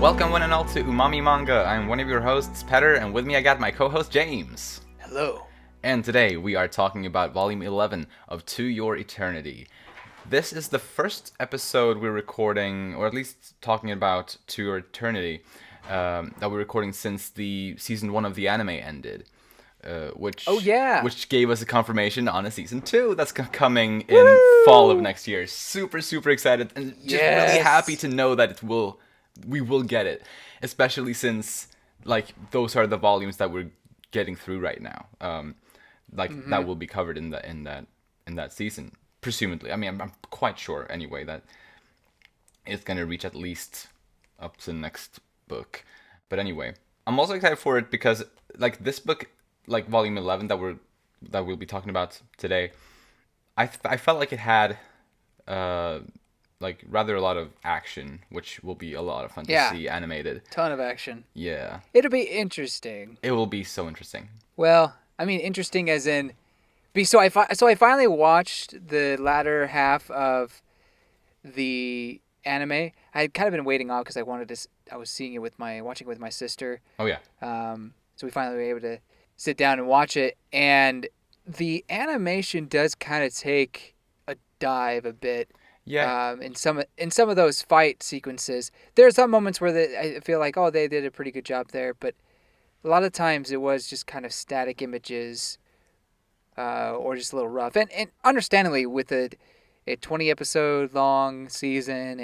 Welcome one and all to Umami Manga. I'm one of your hosts, Petter, and with me I got my co-host, James. Hello. And today we are talking about Volume 11 of To Your Eternity. This is the first episode we're recording, or at least talking about To Your Eternity, that we're recording since the Season 1 of the anime ended. Which gave us a confirmation on a Season 2 that's coming in fall of next year. Super, super excited, and just really happy to know that we will get it, especially since those are the volumes that we're getting through right now. That will be covered in that season, presumably. I mean, I'm quite sure anyway that it's gonna reach at least up to the next book. But anyway, I'm also excited for it because this book, volume 11 that we'll be talking about today, I felt like it had rather a lot of action, which will be a lot of fun to see animated. Ton of action. Yeah. It'll be interesting. It will be so interesting. Well, I mean, interesting as in, so I finally watched the latter half of the anime. I had kind of been waiting off because I was watching it with my sister. Oh yeah. So we finally were able to sit down and watch it, and the animation does kind of take a dive a bit. Yeah. In some of those fight sequences, there are some moments where I feel like, oh, they did a pretty good job there, but a lot of times it was just kind of static images, or just a little rough. And understandably, with a 20 episode long season,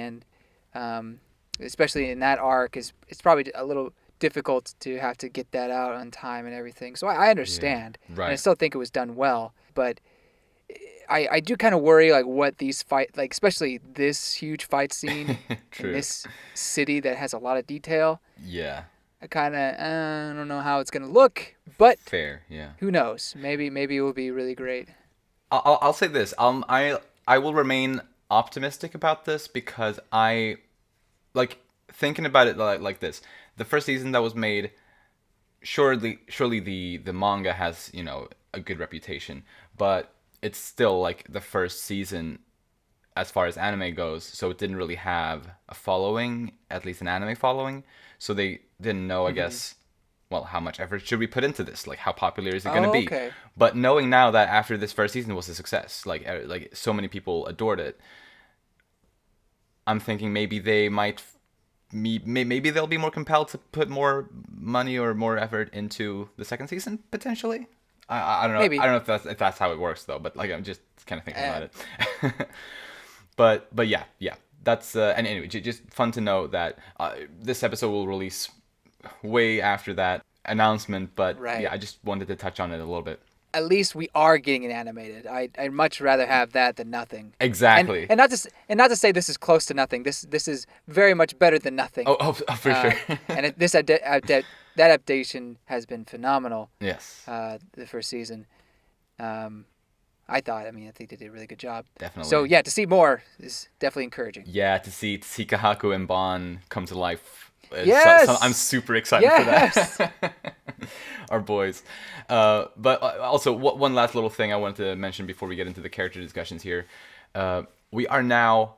and especially in that arc, it's probably a little difficult to have to get that out on time and everything. So I understand, right. And I still think it was done well, but I do kind of worry what these especially this huge fight scene in this city that has a lot of detail. Yeah. I kind of I don't know how it's gonna look, but fair, yeah. Who knows? Maybe it will be really great. I'll say this. I will remain optimistic about this because I thinking about it like this. The first season that was made, surely the manga has a good reputation, but it's still the first season as far as anime goes, so it didn't really have a following, at least an anime following. So they didn't know, I guess, well, how much effort should we put into this? How popular is it going to be? Okay. But knowing now that after this first season was a success, so many people adored it, I'm thinking maybe they might, maybe they'll be more compelled to put more money or more effort into the second season, potentially. I don't know. Maybe. I don't know if that's how it works though. But I'm just kind of thinking about it. but yeah. That's and anyway, just fun to know that this episode will release way after that announcement. But right. Yeah, I just wanted to touch on it a little bit. At least we are getting it animated. I'd much rather have that than nothing. Exactly. And not to say this is close to nothing. This is very much better than nothing. Oh for sure. And that adaptation has been phenomenal. Yes. The first season. I think they did a really good job. Definitely. So yeah, to see more is definitely encouraging. Yeah, to see Kahaku and Bon come to life. Yes. I'm super excited for that. Our boys. But also, one last little thing I wanted to mention before we get into the character discussions here. We are now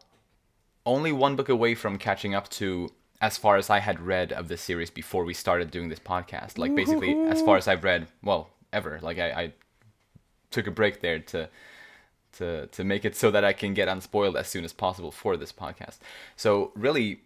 only one book away from catching up to as far as I had read of this series before we started doing this podcast. Basically, as far as I've read, well, ever. I took a break there to make it so that I can get unspoiled as soon as possible for this podcast. So really,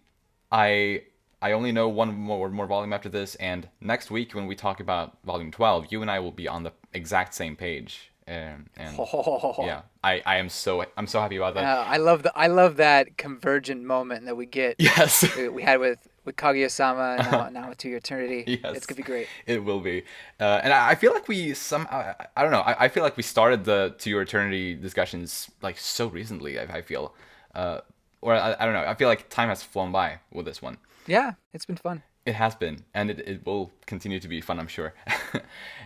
I only know one more volume after this, and next week when we talk about volume 12, you and I will be on the exact same page. And yeah, I'm so happy about that. I love that convergent moment that we get. Yes, we had with Kaguya-sama, and now To Your Eternity. Yes, it's gonna be great. It will be, and I feel like we I don't know. I feel like we started the To Your Eternity discussions so recently. I feel, or I don't know. I feel like time has flown by with this one. Yeah, it's been fun. It has been, and it will continue to be fun, I'm sure.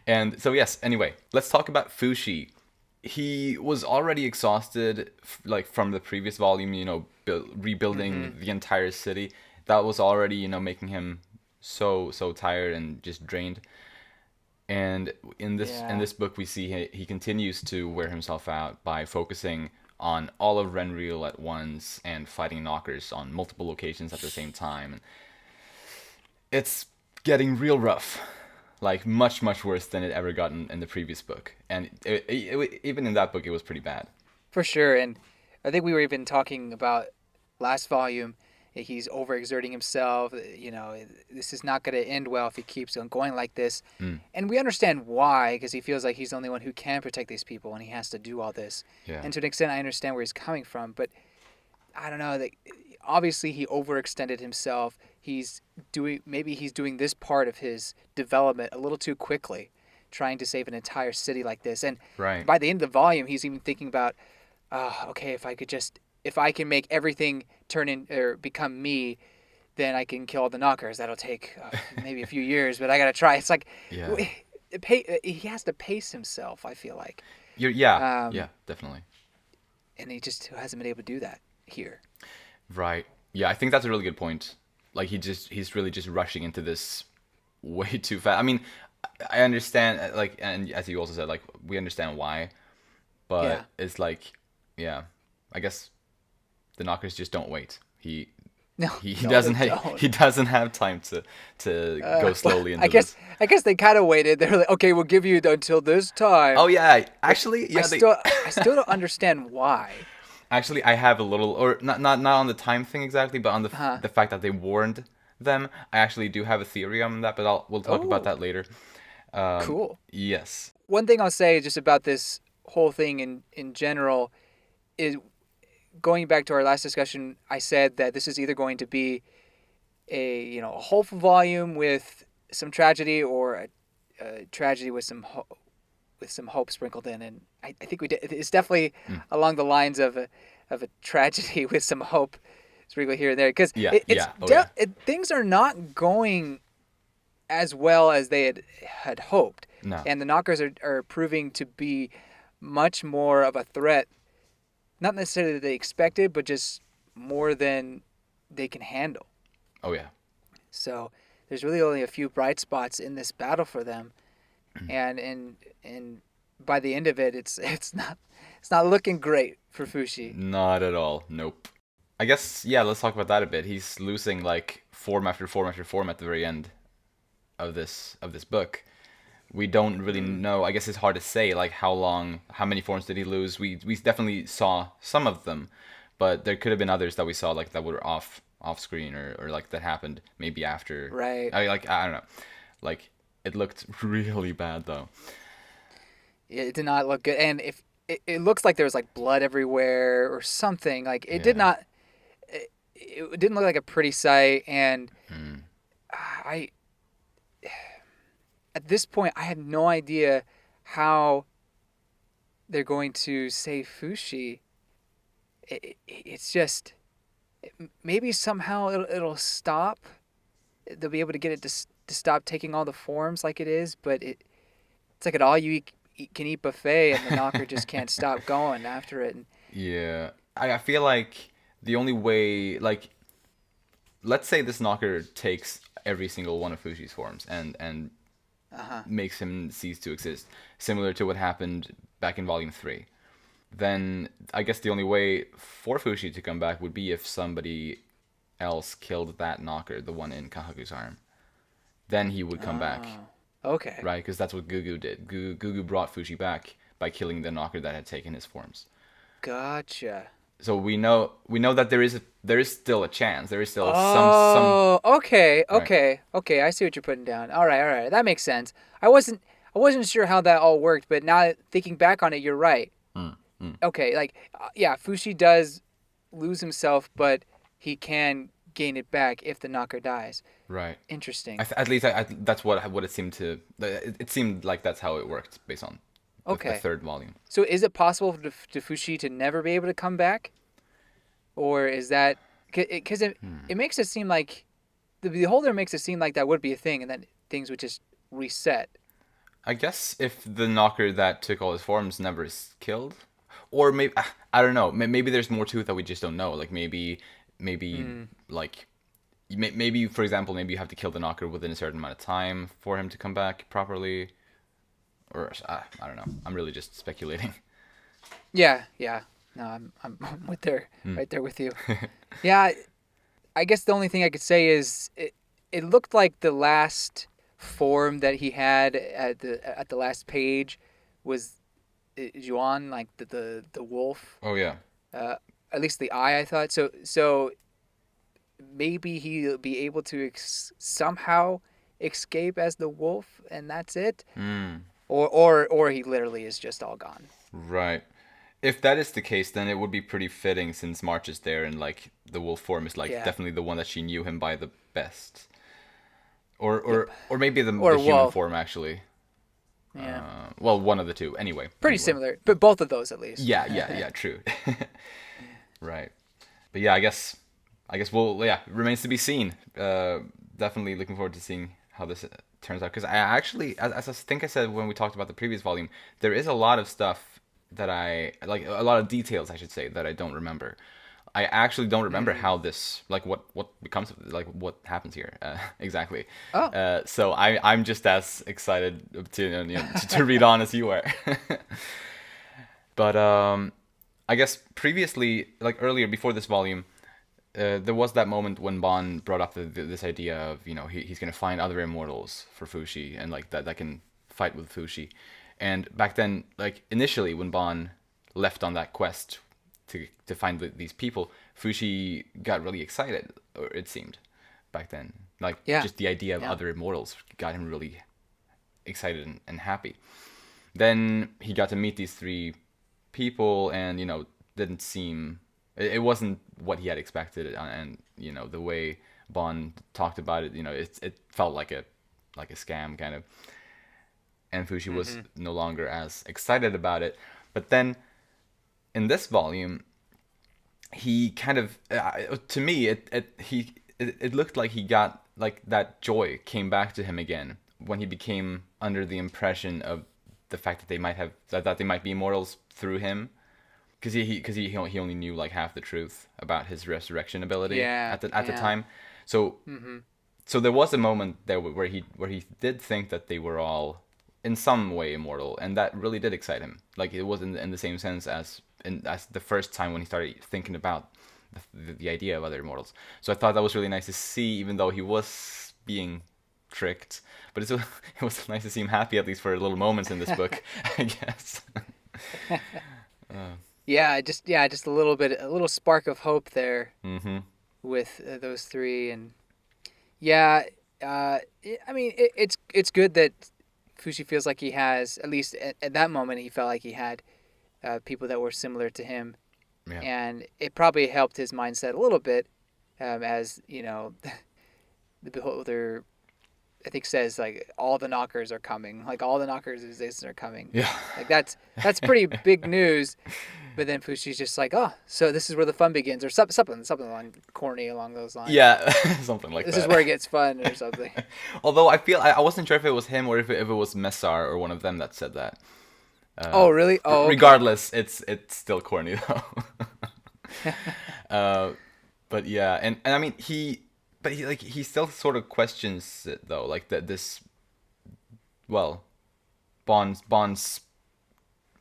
And so yes, anyway, let's talk about Fushi. He was already exhausted, from the previous volume, rebuilding the entire city. That was already, making him so tired and just drained. And in this book, we see he continues to wear himself out by focusing on all of Renreal at once and fighting knockers on multiple locations at the same time. it's getting real rough. Like, much, much worse than it ever got in the previous book. And even in that book, it was pretty bad. For sure. And I think we were even talking about last volume. He's overexerting himself. This is not going to end well if he keeps on going like this. Mm. And we understand why, because he feels like he's the only one who can protect these people, and he has to do all this. Yeah. And to an extent, I understand where he's coming from. But I don't know. Obviously, he overextended himself. Maybe he's doing this part of his development a little too quickly, trying to save an entire city like this. And Right. by the end of the volume, he's even thinking about, okay, if I can make everything turn in or become me, then I can kill all the knockers. That'll take maybe a few years, but I gotta try. It's like, Yeah. he has to pace himself. I feel like, Yeah, definitely. and he just hasn't been able to do that here. Right. Yeah, I think that's a really good point. Like, he's really just rushing into this way too fast. I mean, I understand, like, and as you also said, like, we understand why, but Yeah. it's like, yeah, I guess the knockers just don't wait. He No, he no, doesn't they ha- don't. he doesn't have time to go slowly into I guess this. I guess they kind of waited. They're like, okay, we'll give you until this time. Oh yeah, actually, yeah, I still don't understand why. actually, I have a little, or not on the time thing exactly, but on Uh-huh. the fact that they warned them. I actually do have a theory on that, but we'll talk about Oh. that later. Cool. Yes. One thing I'll say just about this whole thing in general is going back to our last discussion. I said that this is either going to be a hopeful volume with some tragedy, or a tragedy with some hope sprinkled in, and I think we did. It's definitely along the lines of a tragedy with some hope sprinkled here and there, because Yeah, yeah, oh, yeah. things are not going as well as they had hoped, No. and the knockers are proving to be much more of a threat, not necessarily that they expected, but just more than they can handle. Oh yeah. So there's really only a few bright spots in this battle for them, and by the end of it, it's not looking great for Fushi. Not at all. Nope. I guess, yeah, let's talk about that a bit. He's losing like form after form after form at the very end of this book. We don't really know. I guess it's hard to say like how many forms did he lose. We definitely saw some of them, but there could have been others that we saw like that were off screen, or like that happened maybe after. Right. I don't know. Like, it looked really bad though. It did not look good, and if it looks like there was like blood everywhere or something, like it did Yeah. not. It didn't look like a pretty sight, and I at this point I had no idea how they're going to save Fushi. It's just maybe somehow it'll stop. They'll be able to get it to stop taking all the forms like it is, but it's like an can eat buffet, and the knocker just can't stop going after it. And Yeah, I feel like the only way, like, let's say this knocker takes every single one of Fushi's forms and makes him cease to exist, similar to what happened back in Volume 3. Then I guess the only way for Fushi to come back would be if somebody else killed that knocker, the one in Kahaku's arm. Then he would come back, okay, right? Because that's what Gugu did. Gugu brought Fushi back by killing the knocker that had taken his forms. gotcha. So we know that there is still a chance. There is still some. Oh, okay, Right. okay. I see what you're putting down. All right. That makes sense. I wasn't sure how that all worked, but now thinking back on it, you're right. Okay, like yeah, Fushi does lose himself, but he can gain it back if the knocker dies. Right. Interesting. At least that's what it seemed to. It seemed like that's how it worked based on the Okay. third volume. So is it possible to Fushi to never be able to come back, or is that because it makes it seem like the Beholder makes it seem like that would be a thing, and then things would just reset. I guess if the knocker that took all his forms never is killed, or maybe I don't know. Maybe there's more to it that we just don't know. Like maybe like maybe for example, maybe you have to kill the knocker within a certain amount of time for him to come back properly, or I don't know. I'm really just speculating. Yeah. No, I'm right there with you. Yeah, I guess the only thing I could say is it looked like the last form that he had at the last page was Juan, like the wolf. Oh yeah. Uh, at least the eye, I thought. So maybe he'll be able to somehow escape as the wolf, and that's it. Mm, Or he literally is just all gone. right. If that is the case, then it would be pretty fitting since March is there and like the wolf form is like Yeah. definitely the one that she knew him by the best. Or Yep. or maybe the Or human well, form actually. yeah. Well, one of the two. Anyway. Pretty Anyway. similar, but both of those at least. Yeah. True. Right. But yeah, I guess we'll yeah, remains to be seen. Definitely looking forward to seeing how this turns out because I actually, as I think I said when we talked about the previous volume, there is a lot of stuff that I like, a lot of details I should say that I don't remember. I actually don't remember how this like what becomes of it, like what happens here exactly. Oh, So I'm just as excited to to read on as you are. But I guess previously, like earlier before this volume, there was that moment when Bon brought up this idea of he's gonna find other immortals for Fushi and like that can fight with Fushi, and back then like initially when Bon left on that quest to find these people, Fushi got really excited, or it seemed back then, like yeah, just the idea of yeah. other immortals got him really excited and happy. Then he got to meet these three people, and didn't seem it wasn't what he had expected, and the way Bond talked about it, it felt like a scam kind of, and Fushi was no longer as excited about it. But then in this volume, he kind of to me it looked like he got like that joy came back to him again when he became under the impression of the fact that they might have that they might be immortals through him, because he only knew like half the truth about his resurrection ability Yeah, at the yeah. time. So so there was a moment there where he did think that they were all in some way immortal, and that really did excite him. Like it was in the same sense as the first time when he started thinking about the idea of other immortals. So I thought that was really nice to see, even though he was being tricked. But it was nice to see him happy at least for little moments in this book, I guess. Just a little bit, a little spark of hope there Mm-hmm. with those three, and yeah, I mean, it's good that Fushi feels like he has, at least at that moment, he felt like he had people that were similar to him, Yeah. and it probably helped his mindset a little bit, as the beholder, I think, says like all the knockers are coming, like all the knockers exist are coming, Yeah. like that's pretty big news. But then Fushi's just like, oh, so this is where the fun begins, or something along corny along those lines. Yeah, something like This is that. where it gets fun, or something. Although I wasn't sure if it was him or if it was Messar or one of them that said that. Oh, really? Oh, okay. Regardless, it's still corny though. uh, but yeah, and I mean he still sort of questions it though, like that this well Bond's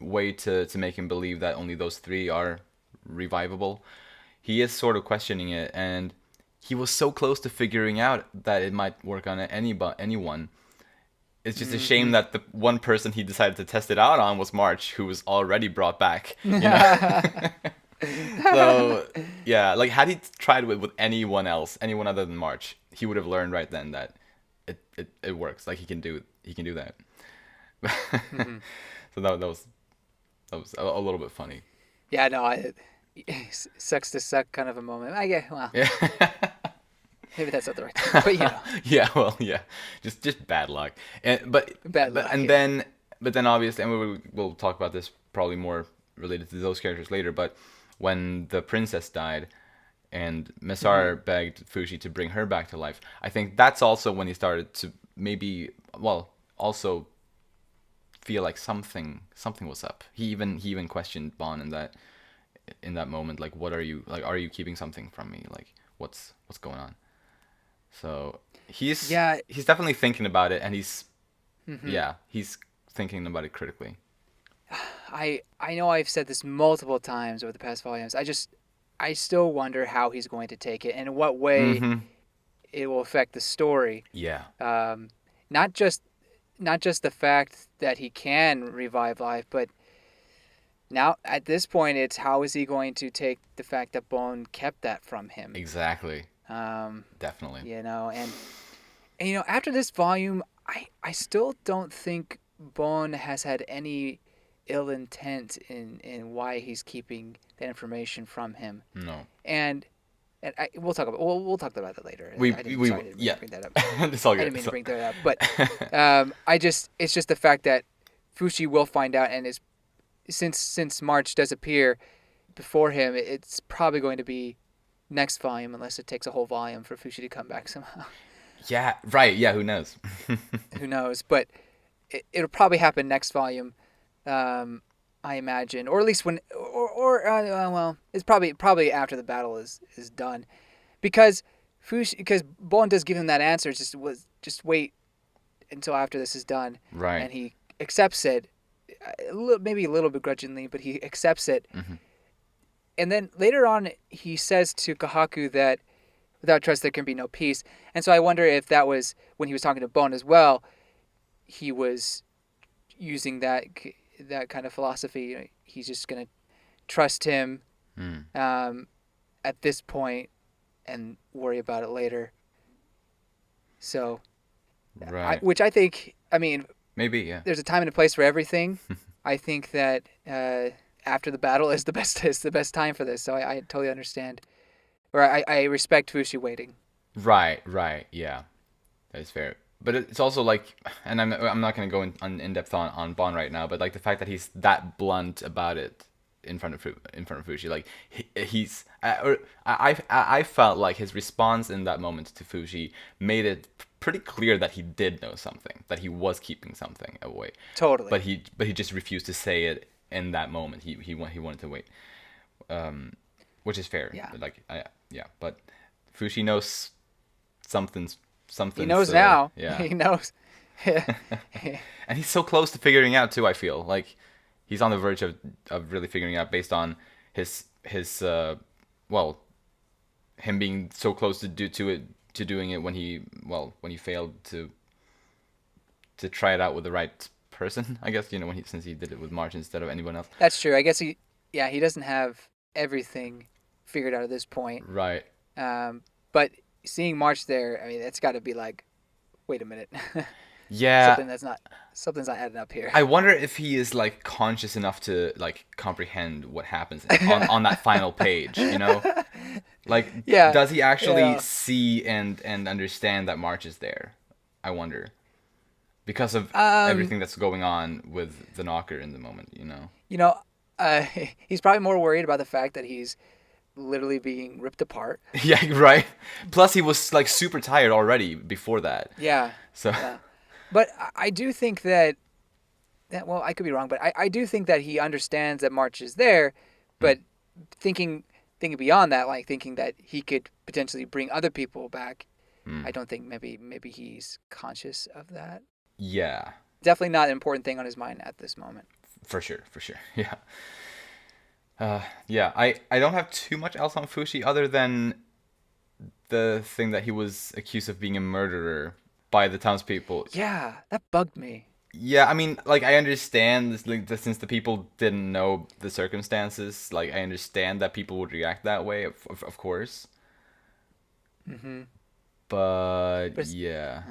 way to make him believe that only those three are revivable. He is sort of questioning it, and he was so close to figuring out that it might work on anyone. It's just a shame that the one person he decided to test it out on was March, who was already brought back. So yeah, like had he tried with anyone else, anyone other than March, he would have learned right then that it works. Like he can do that. So that was a little bit funny. Yeah, no, sucks to suck kind of a moment. I get, well, Yeah. maybe that's not the right term, but Yeah, well, yeah, just bad luck, and bad luck. but then obviously, and we'll talk about this probably more related to those characters later. But when the princess died, and Messar begged Fushi to bring her back to life, I think that's also when he started to maybe also feel like something was up. He even questioned Bon in that moment, like, what are you like? Are you keeping something from me? Like, what's going on? So he's definitely thinking about it, and he's thinking about it critically. I know I've said this multiple times over the past volumes. I still wonder how he's going to take it, and in what way it will affect the story. Yeah. Not just the fact that he can revive life, but now at this point, it's how is he going to take the fact that Bon kept that from him? Exactly. Um, Definitely. and after this volume, I still don't think Bon has had any ill intent in why he's keeping that information from him. No. And we'll talk about that later. We I didn't yeah. bring that up. It's all good. I didn't mean to bring that up, but it's just the fact that Fushi will find out, and is since March does appear before him, it's probably going to be next volume, unless it takes a whole volume for Fushi to come back somehow. Yeah. Right. Yeah. Who knows? Who knows? But it'll probably happen next volume, I imagine, or at least when, well, it's probably after the battle is done, because Bon does give him that answer. Just wait until after this is done, Right. and he accepts it, maybe a little begrudgingly, but he accepts it. Mm-hmm. And then later on, he says to Kahaku that without trust there can be no peace. And so I wonder if that was when he was talking to Bon as well. He was using that kind of philosophy. He's just gonna trust him at this point and worry about it later. So, Right. which I think, I mean, Maybe. Yeah. there's a time and a place for everything. I think that after the battle is the best time for this. So I totally understand, or I respect Fushi waiting. Right. Right. Yeah. That is fair. But it's also like, and I'm not going to go in depth on Bon right now, but like the fact that he's that blunt about it in front of Fushi, like I felt like his response in that moment to Fushi made it pretty clear that he did know something, that he was keeping something away. Totally. But he just refused to say it in that moment. He wanted to wait, which is fair. Yeah. Like yeah, but Fushi knows something. He knows now. Yeah. He knows. And he's so close to figuring out too. I feel like he's on the verge of really figuring out based on his him being so close to doing it when he failed to try it out with the right person. I guess since he did it with March instead of anyone else. That's true. I guess he doesn't have everything figured out at this point. Right. But seeing March there, I mean, it's got to be like, wait a minute. Yeah. Something's not adding up here. I wonder if he is like conscious enough to like comprehend what happens on that final page, Like, Yeah. does he actually see and understand that March is there? I wonder. Because of everything that's going on with the Knocker in the moment, He's probably more worried about the fact that he's literally being ripped apart. Yeah, right. Plus, he was like super tired already before that. Yeah. So. Yeah. But I do think that, well, I could be wrong, but I do think that he understands that March is there, but thinking beyond that, like thinking that he could potentially bring other people back, I don't think maybe he's conscious of that. Yeah. Definitely not an important thing on his mind at this moment. For sure. Yeah. Yeah, I don't have too much else on Fushi other than the thing that he was accused of being a murderer by the townspeople. Yeah, that bugged me. Yeah, I mean, like, I understand this, like, since the people didn't know the circumstances, like, I understand that people would react that way, of course. Mm-hmm. But yeah.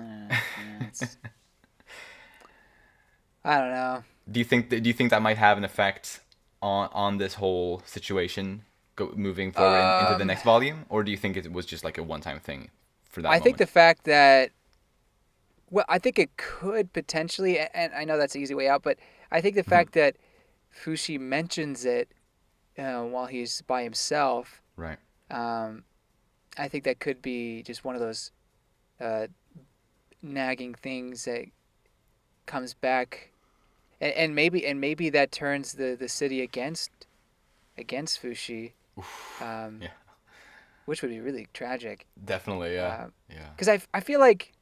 I don't know. Do you think that might have an effect on this whole situation moving forward into the next volume, or do you think it was just like a one-time thing for that moment? I think the fact that, well, I think it could potentially, and I know that's the easy way out, but I think the fact that Fushi mentions it while he's by himself, right? I think that could be just one of those nagging things that comes back, and maybe that turns the city against Fushi, Yeah. which would be really tragic. Definitely, yeah. Because I feel like,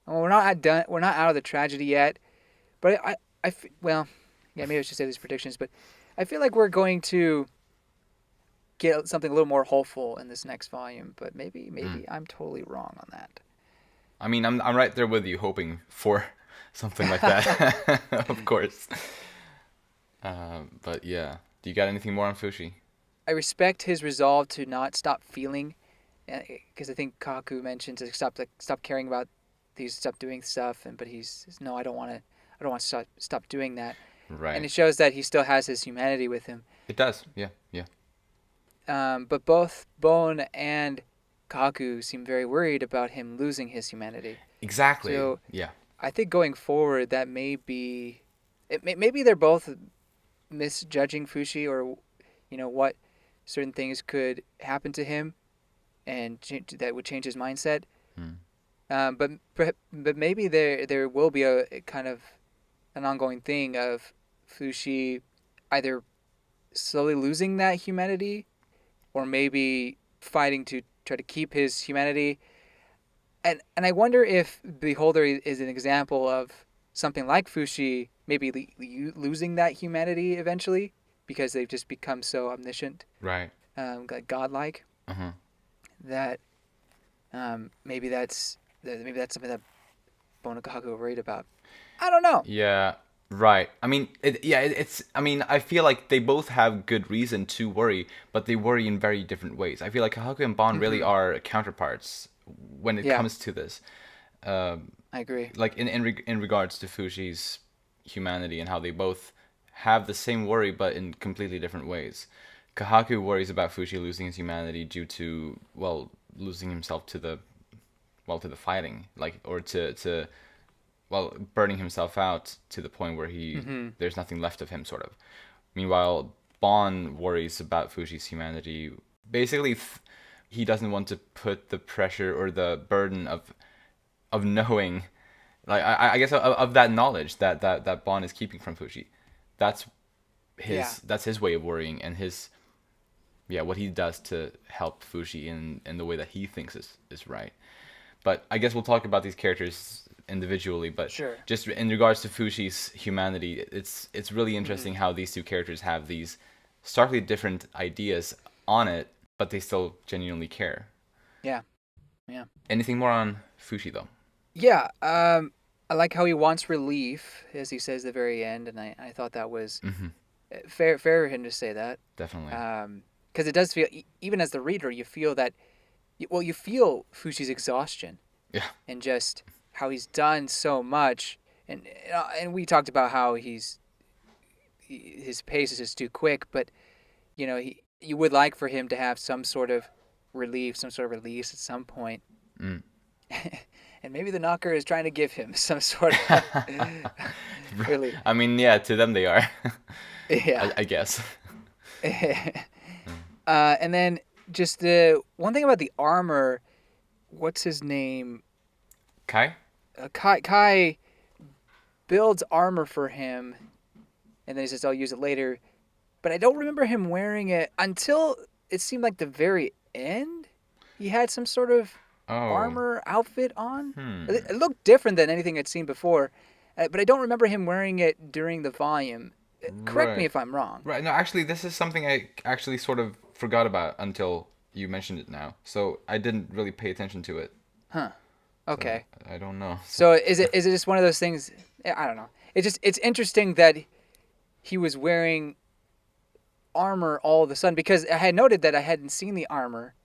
well, we're not out of the tragedy yet, but well, yeah, maybe I should say these predictions, but I feel like we're going to get something a little more hopeful in this next volume, but maybe Mm. I'm totally wrong on that. I mean, I'm right there with you, hoping for something like that, of course. But yeah, do you got anything more on Fushi? I respect his resolve to not stop feeling, because I think Kaku mentioned to stop caring about these, stop doing stuff, but he's no, I don't want to stop doing that, and Right. it shows that he still has his humanity with him. It does. Yeah. Yeah. But both Bone and Kaku seem very worried about him losing his humanity. Exactly. So Yeah. I think going forward, that may be, maybe they're both misjudging Fushi, or what certain things could happen to him, and that would change his mindset. Hmm. But maybe there will be a kind of an ongoing thing of Fushi either slowly losing that humanity, or maybe fighting to try to keep his humanity. And I wonder if Beholder is an example of something like Fushi maybe losing that humanity eventually, because they've just become so omniscient, Right. like godlike, Uh-huh. that maybe that's something that Bonakaku are worried about. I don't know. Yeah. Right. I mean, it's. I mean, I feel like they both have good reason to worry, but they worry in very different ways. I feel like Kahaku and Bon really Mm-hmm. are counterparts when it Yeah, comes to this. Um, I agree. like in regards to Fushi's humanity and how they both have the same worry, but in completely different ways. Kahaku worries about Fushi losing his humanity due to, well, losing himself to the, well, to the fighting, like, or to well, burning himself out to the point where Mm-hmm. there's nothing left of him, sort of. Meanwhile, Bon worries about Fushi's humanity. Basically, he doesn't want to put the pressure or the burden of knowing, like, I guess of that knowledge that Bon is keeping from Fushi. That's Yeah, that's his way of worrying, and his, yeah, what he does to help Fushi in the way that he thinks is right. But I guess we'll talk about these characters individually. But sure. just in regards to Fushi's humanity, it's really Mm-hmm. interesting how these two characters have these starkly different ideas on it, but they still genuinely care. Yeah, yeah, Anything more on Fushi though? yeah. I like how he wants relief, as he says at the very end, and I thought that was Hmm. fair of him to say that. Definitely. Because it does feel, even as the reader, you feel that, well, you feel Fushi's exhaustion, Yeah. and just how he's done so much, and we talked about how his pace is just too quick, but you would like for him to have some sort of relief, some sort of release at some point. Mm. And maybe the knocker is trying to give him some sort of relief. I mean, yeah, to them they are. Yeah. I guess. And then just the one thing about the armor, what's his name? Kai? Kai builds armor for him, and then he says, "I'll use it later." But I don't remember him wearing it until it seemed like the very end. He had some sort of Oh. armor outfit on. Hmm. It looked different than anything I'd seen before, but I don't remember him wearing it during the volume. Correct me Right. if I'm wrong. Right. No, actually, this is something I actually sort of forgot about until you mentioned it now. So I didn't really pay attention to it. Huh. So Okay. I don't know. So is it just one of those things? I don't know. It's interesting that he was wearing armor all of a sudden, because I had noted that I hadn't seen the armor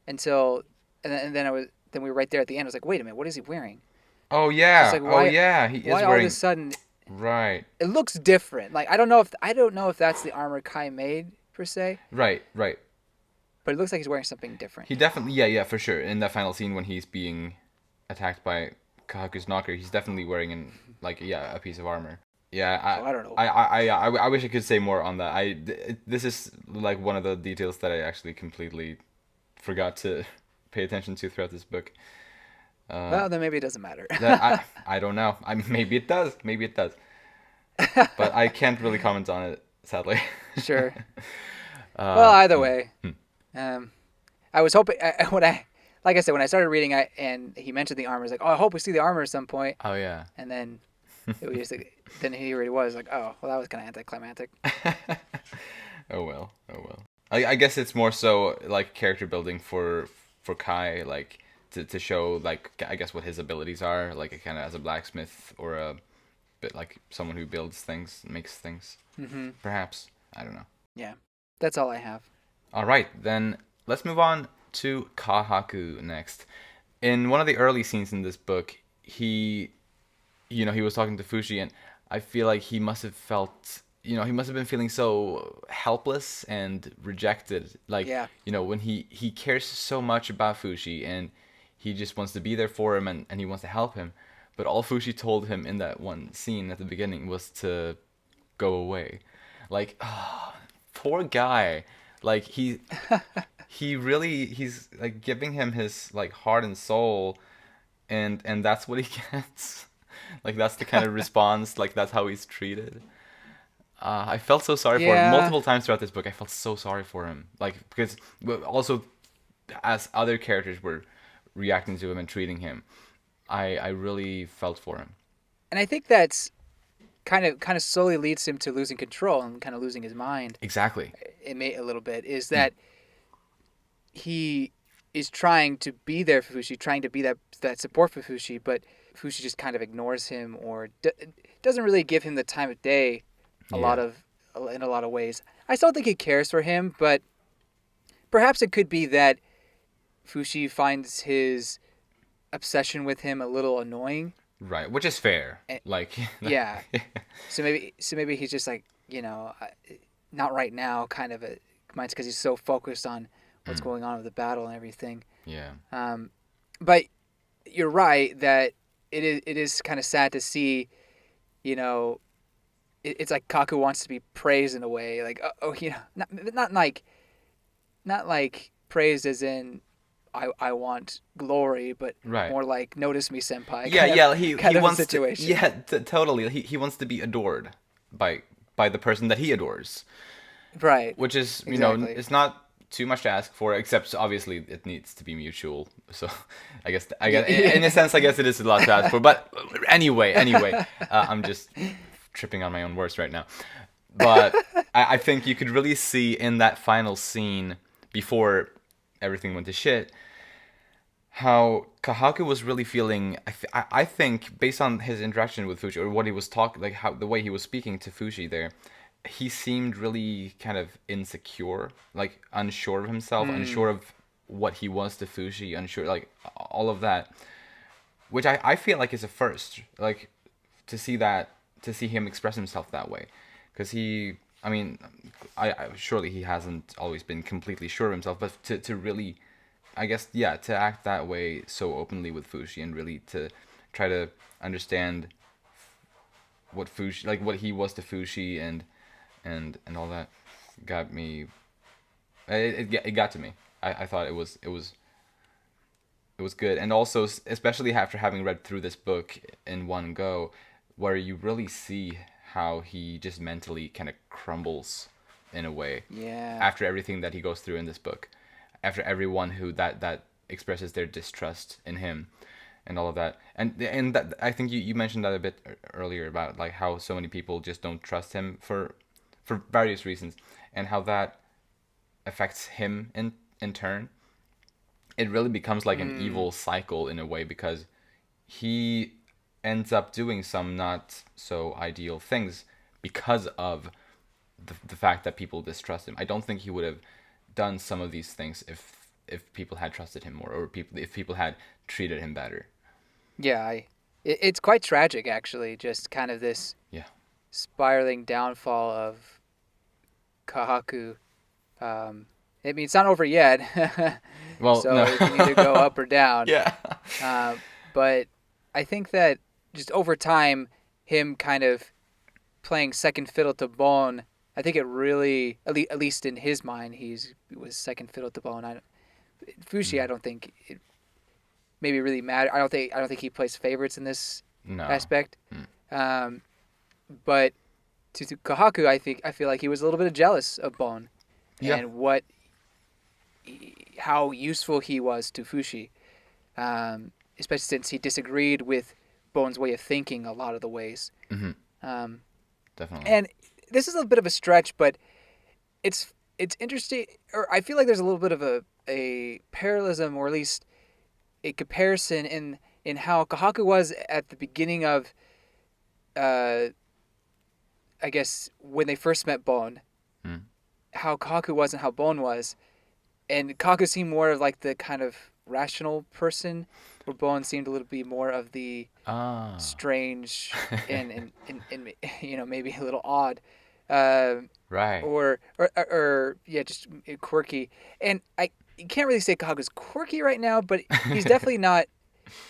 until, and then we were right there at the end. I was like, wait a minute, what is he wearing? Oh It's yeah. like, Oh yeah. He is why all of a wearing. sudden Right. it looks different? Like I don't know if that's the armor Kai made per se, Right. Right. but it looks like he's wearing something different. He definitely. Yeah. Yeah. For sure. In that final scene when he's being attacked by Kahaku's knocker, he's definitely wearing a piece of armor. Yeah. So I don't know. I wish I could say more on that. This is like one of the details that I actually completely forgot to pay attention to throughout this book. Well, then maybe it doesn't matter. That I don't know. I mean, maybe it does. Maybe it does. But I can't really comment on it, sadly. Sure. Well, either way, hmm. I was hoping like I said, when I started reading, and he mentioned the armor, I was like, oh, I hope we see the armor at some point. Oh yeah. And then it was just like, then here it was, like, oh, well, that was kind of anticlimactic. Oh well. Oh well. I guess it's more so like character building for Kai, like to show like I guess what his abilities are, like kind of as a blacksmith or a bit like someone who builds things, makes things. Mm-hmm. Perhaps I don't know. Yeah, that's all I have. All right, then let's move on to Kahaku next. In one of the early scenes in this book, he was talking to Fushi, and I feel like he must have felt, he must have been feeling so helpless and rejected. Like, Yeah. when he cares so much about Fushi, and he just wants to be there for him, and he wants to help him. But all Fushi told him in that one scene at the beginning was to go away. Like, poor guy. Like, he's like giving him his like heart and soul, and that's what he gets. Like that's the kind of response. Like that's how he's treated. I felt so sorry for him Yeah. multiple times throughout this book. I felt so sorry for him. Like because also as other characters were reacting to him and treating him, I really felt for him. And I think that's kind of slowly leads him to losing control and kind of losing his mind. Exactly. It may a little bit is that he is trying to be there for Fushi, trying to be that support for Fushi, but Fushi just kind of ignores him or doesn't really give him the time of day. Yeah. In a lot of ways. I still think he cares for him, but perhaps it could be that Fushi finds his obsession with him a little annoying. Right. Which is fair. And, Like. yeah. So maybe he's just like, not right now kind of mine's because he's so focused on what's going on with the battle and everything. Yeah. But you're right that it is kind of sad to see, you know, it's like Kaku wants to be praised in a way, like not like praised as in I want glory, but Right. more like notice me, senpai. Yeah, yeah. Kind He of a wants to. situation. Yeah, totally. He wants to be adored by the person that he adores, Right. which is Exactly. it's not too much to ask for, except obviously it needs to be mutual. So I guess in a sense I guess it is a lot to ask for. But anyway, I'm just tripping on my own words right now. But I think you could really see in that final scene before everything went to shit how Kahaku was really feeling. I think based on his interaction with Fushi or what he was talking, like how the way he was speaking to Fushi there, he seemed really kind of insecure, like unsure of himself, unsure of what he was to Fushi, unsure like all of that, which I feel like is a first, like to see that to see him express himself that way, because I mean, I surely he hasn't always been completely sure of himself, but to really I guess yeah, to act that way so openly with Fushi and really to try to understand what Fushi like what he was to Fushi and all that got me. It got to me. I thought it was good, and also especially after having read through this book in one go, where you really see how he just mentally kind of crumbles in a way Yeah. after everything that he goes through in this book, after everyone who that expresses their distrust in him and all of that, and that I think you mentioned that a bit earlier about like how so many people just don't trust him for various reasons, and how that affects him in turn. It really becomes like an Mm. evil cycle in a way, because he ends up doing some not so ideal things because of the fact that people distrust him. I don't think he would have done some of these things if people had trusted him more, or if people had treated him better. Yeah. It's quite tragic, actually. Just kind of this Yeah. spiraling downfall of Kahaku. I mean, it's not over yet, Well, so no. it can either go up or down. Yeah. Uh, but I think that just over time, him kind of playing second fiddle to Bon, I think it really, at least in his mind, he was second fiddle to Bon. Fushi, Mm. I don't think it maybe really matter. I don't think he plays favorites in this No. aspect. Mm. Um, but to Kahaku, I feel like he was a little bit jealous of Bon Yeah. and how useful he was to Fushi, especially since he disagreed with Bon's way of thinking a lot of the ways. Hmm. Um, Definitely. and this is a bit of a stretch, but it's it's interesting, or I feel like there's a little bit of a parallelism, or at least a comparison in how Kahaku was at the beginning of, uh, I guess when they first met Bon, Mm. how Kahaku was and how Bon was, and Kahaku seemed more of like the kind of rational person, where Bon seemed a little bit more of the Ah. strange and maybe a little odd, uh, Right. or yeah, just quirky. And I you can't really say Kahaku's quirky right now, but he's definitely not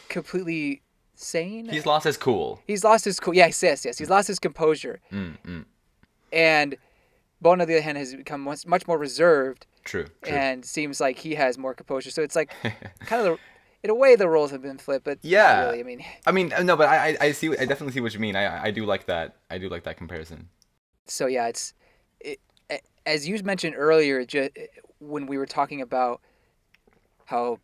completely sane. He's lost his cool. He's lost his cool. Yes. He's lost his composure, Mm, mm. and Bon on the other hand has become much more reserved, True. True. and seems like he has more composure. So it's like kind of in a way the roles have been flipped, but not Yeah. really. I mean, I mean, no, but I see. I definitely see what you mean. I do like that. I do like that comparison. so yeah, it, as you mentioned earlier, when we were talking about how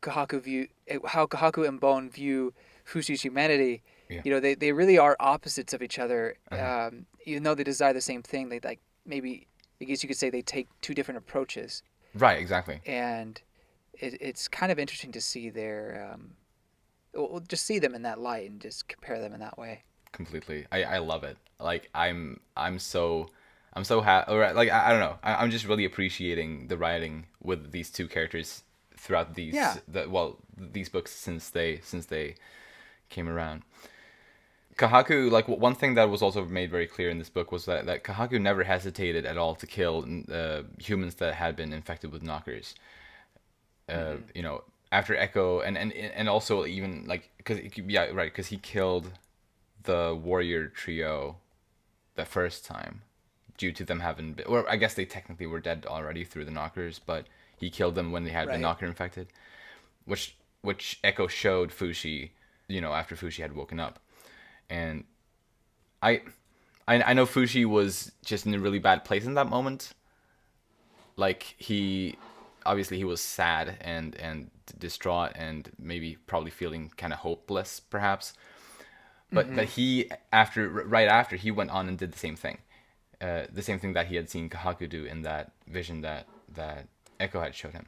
how Kahaku and Bon view Fushi's humanity. Yeah. They really are opposites of each other. Uh-huh. Even though they desire the same thing, they like maybe I guess you could say they take two different approaches, Right. Exactly. and it's kind of interesting to see just see them in that light and just compare them in that way. Completely. I love it. Like I'm so happy. Like I don't know. I'm just really appreciating the writing with these two characters throughout Yeah. these books since they came around. Kahaku, like one thing that was also made very clear in this book was that Kahaku never hesitated at all to kill humans that had been infected with knockers. Mm-hmm. You know, after Echo and also even like because he killed the warrior trio the first time due to them having been, or I guess they technically were dead already through the knockers, but he killed them when they had been Right. knocker infected, which Echo showed Fushi, after Fushi had woken up. And I I know Fushi was just in a really bad place in that moment. Like he obviously he was sad and distraught and maybe probably feeling kind of hopeless perhaps. But Mm-hmm. he right after he went on and did the same thing that he had seen Kahaku do in that vision that Echo had showed him.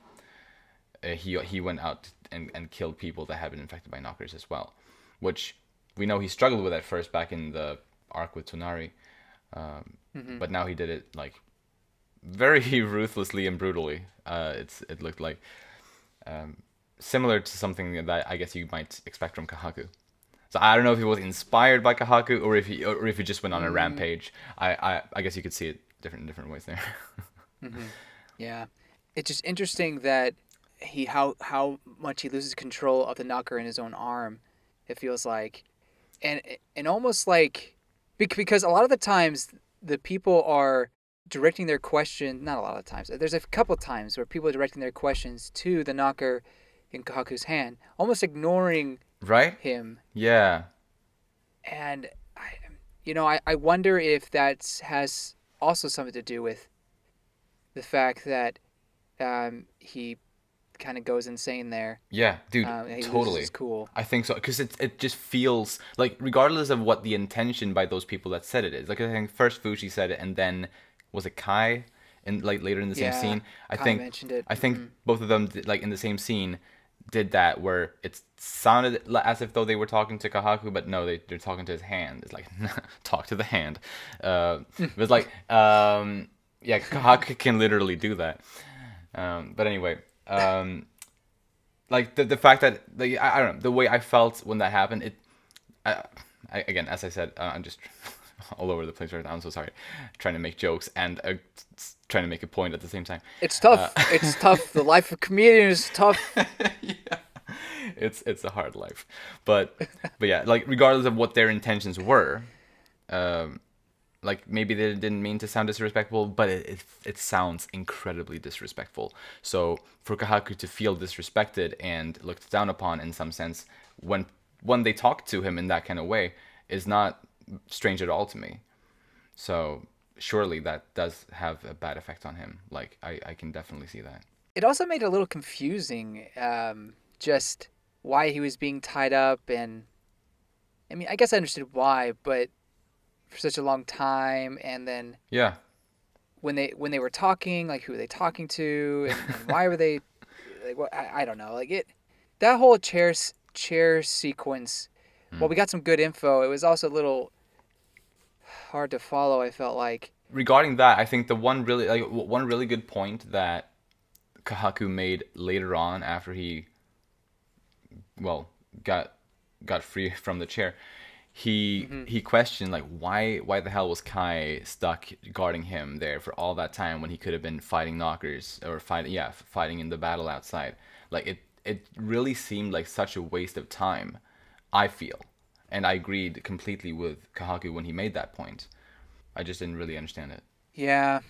He went out and killed people that had been infected by knockers as well, which we know he struggled with at first back in the arc with Tonari, Mm-hmm. but now he did it like very ruthlessly and brutally. It looked like similar to something that I guess you might expect from Kahaku. So I don't know if he was inspired by Kahaku or if he just went on a Mm-hmm. rampage. I guess you could see it different ways there. Mm-hmm. Yeah, it's just interesting that how much he loses control of the knocker in his own arm. It feels like, and almost like because a lot of the times the people are directing their question. Not a lot of times. There's a couple times where people are directing their questions to the knocker in Kahaku's hand, almost ignoring Right? him. Yeah. And I wonder if that has also something to do with the fact that he kind of goes insane there. Yeah, dude, He loses his totally. cool. I think so because it just feels like regardless of what the intention by those people that said it is. Like I think first Fushi said it, and then was it Kai, and like later in the same Yeah, scene. I Kai think mentioned it. I think both of them like in the same scene did that where it sounded as if though they were talking to Kahaku, but no, they're talking to his hand. It's like talk to the hand. It was like yeah, Kahaku can literally do that. But anyway. Like the fact that I don't know the way I felt when that happened. Again, as I said, I'm just all over the place right now. I'm so sorry, trying to make jokes and trying to make a point at the same time. It's tough. It's tough. The life of comedian is tough. Yeah, it's a hard life, but yeah, like regardless of what their intentions were, um, like maybe they didn't mean to sound disrespectful, but it sounds incredibly disrespectful. So for Kahaku to feel disrespected and looked down upon in some sense when they talk to him in that kind of way is not strange at all to me. So surely that does have a bad effect on him. Like I can definitely see that. It also made it a little confusing, just why he was being tied up, and I mean, I guess I understood why, but for such a long time, and then Yeah. when they were talking, like who were they talking to, and why were they like what I don't know, like it that whole chair sequence. Well, we got some good info. It was also a little hard to follow. I felt like. Regarding that, I think the one really good point that Kahaku made later on after he, well, got free from the chair, he questioned like why the hell was Kai stuck guarding him there for all that time when he could have been fighting knockers or fighting in the battle outside. Like it really seemed like such a waste of time, I feel. And I agreed completely with Kahaku when he made that point. I just didn't really understand it. Yeah,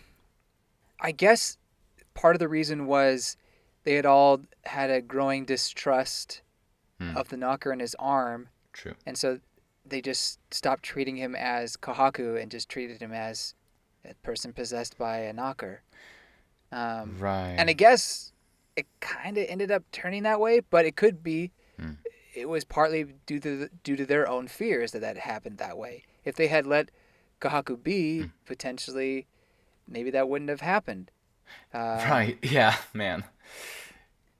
I guess part of the reason was they had all had a growing distrust of the knocker in his arm, True. and so they just stopped treating him as Kahaku and just treated him as a person possessed by a knocker. And I Right. guess it kind of ended up turning that way, but it could be it was partly due to their own fears that happened that way. If they had let Kahaku be, potentially maybe that wouldn't have happened. Right. Yeah, man.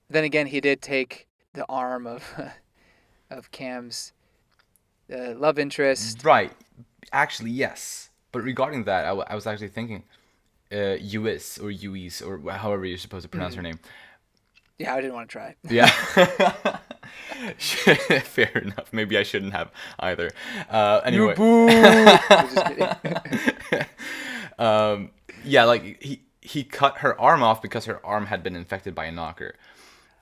Then again, he did take the arm of of Cam's love interest. Right. Actually, yes. But regarding that, I was actually thinking, Uis or Uis or however you're supposed to pronounce her name. Yeah, I didn't want to try. Yeah. Fair enough. Maybe I shouldn't have either. You Anyway. boo! I was just kidding. Yeah, like he cut her arm off because her arm had been infected by a knocker.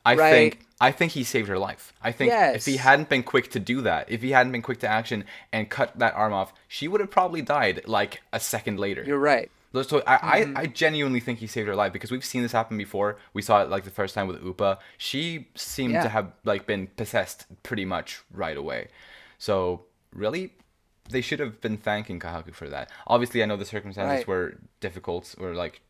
Right. I think he saved her life. I think if he Yes. hadn't been quick to do that, if he hadn't been quick to action and cut that arm off, she would have probably died like a second later. You're right. So I genuinely think he saved her life because we've seen this happen before. We saw it like the first time with Upa. She seemed to Yeah. have like been possessed pretty much right away. So really, they should have been thanking Kahaku for that. Obviously, I know the circumstances Right. were difficult or like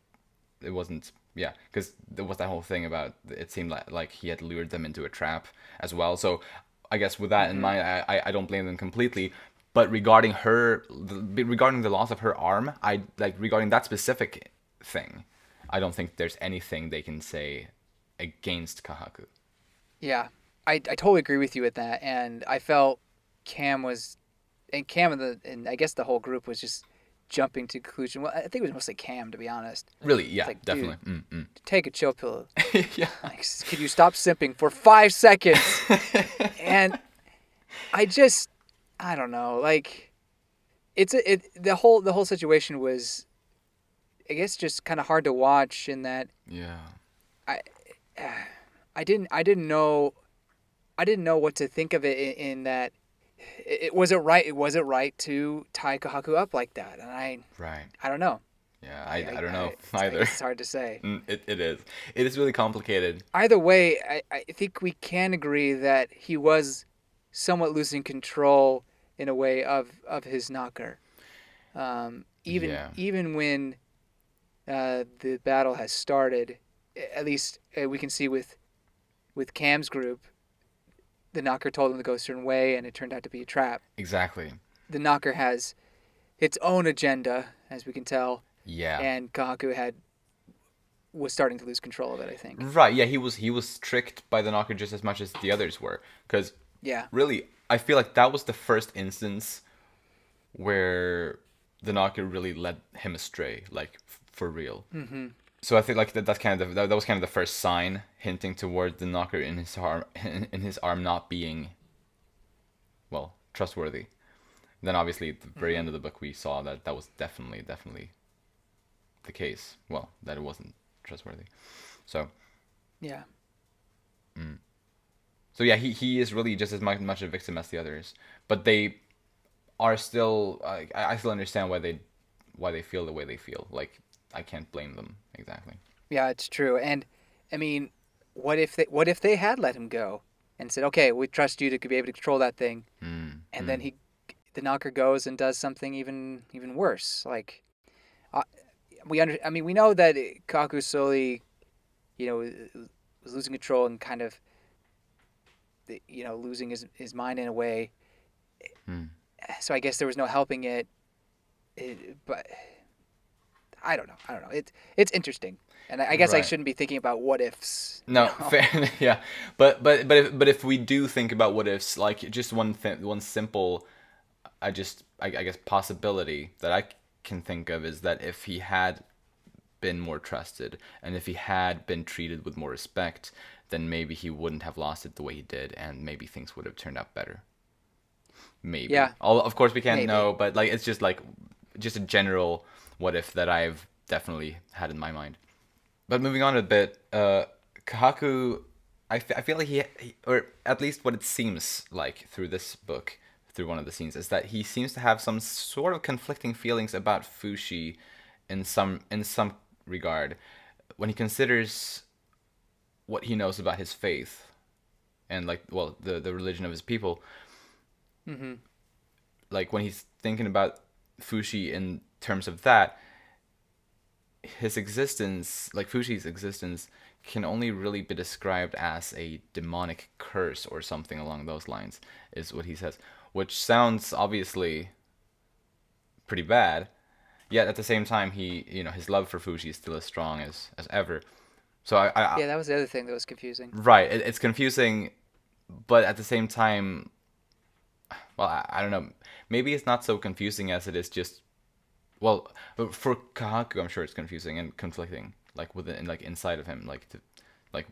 it wasn't. Yeah, because there was that whole thing about it seemed like he had lured them into a trap as well. So I guess with that in mind, I don't blame them completely. But regarding the loss of her arm, I like regarding that specific thing, I don't think there's anything they can say against Kahaku. Yeah. I totally agree with you with that, and I felt Cam was, and Cam and I guess the whole group was just jumping to conclusion. Well, I think it was mostly Cam, to be honest. Really, It's yeah, like, dude, definitely. take a chill pill. Yeah. Like, could you stop simping for 5 seconds? And I just, I don't know. Like, the whole situation was, I guess, just kind of hard to watch in that Yeah. I, I didn't know what to think of it in that. Was it right? Was it right to tie Kahaku up like that? And Right. I don't know. Yeah, I don't know I either. guess it's hard to say. It is. It is really complicated. Either way, I think we can agree that he was somewhat losing control in a way of his knocker. Yeah. Even when the battle has started, at least we can see with Cam's group, the knocker told him to go a certain way, and it turned out to be a trap. Exactly. The knocker has its own agenda, as we can tell, Yeah. and Kahaku was starting to lose control of it, I think. Right. Yeah, he was tricked by the knocker just as much as the others were. Because Yeah. really, I feel like that was the first instance where the knocker really led him astray, like for real. Mm-hmm. So I think like that's kind of that was kind of the first sign hinting toward the knocker in his arm not being, well, trustworthy. Then obviously at the very end of the book we saw that that was definitely the case. Well, that it wasn't trustworthy. So Yeah. so yeah, he is really just as much a victim as the others, but they are still. I still understand why they feel the way they feel. Like I can't blame them exactly. Yeah, it's true. And I mean, what if they had let him go and said, "Okay, we trust you to be able to control that thing," and then the knocker goes and does something even worse. Like uh, I mean, we know that Kaku slowly, was losing control and kind of, losing his mind in a way. So I guess there was no helping it. But I don't know. I don't know. It's interesting, and I guess I Right. shouldn't be thinking about what ifs. You No, know. fair. Yeah, but if we do think about what ifs, like just one simple, I guess possibility that I can think of is that if he had been more trusted and if he had been treated with more respect, then maybe he wouldn't have lost it the way he did, and maybe things would have turned out better. Maybe. Yeah, All of course we can't maybe. know, but like it's just a general what if that I've definitely had in my mind. But moving on a bit, Kahaku, I feel like or at least what it seems like through this book, through one of the scenes, is that he seems to have some sort of conflicting feelings about Fushi in some regard when he considers what he knows about his faith and like well the religion of his people. Hmm. Like when he's thinking about Fushi in terms of that, his existence, like Fushi's existence, can only really be described as a demonic curse or something along those lines, is what he says. Which sounds obviously pretty bad. Yet at the same time, his love for Fushi is still as strong as ever. So Yeah, that was the other thing that was confusing. right, it's confusing, but at the same time, well, I don't know. Maybe it's not so confusing as it is just well, for Kahaku, I'm sure it's confusing and conflicting, like within, like inside of him, like like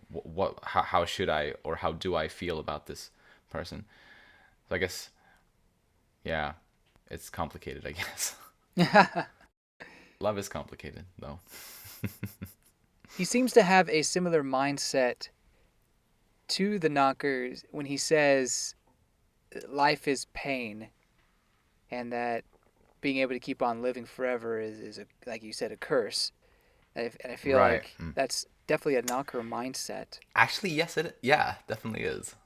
how should I or how do I feel about this person? So I guess, yeah, it's complicated. I guess love is complicated, though. He seems to have a similar mindset to the knockers when he says life is pain and that being able to keep on living forever is a, like you said, a curse. And I feel Right. like that's definitely a knocker mindset. Actually, yes, yeah, definitely is.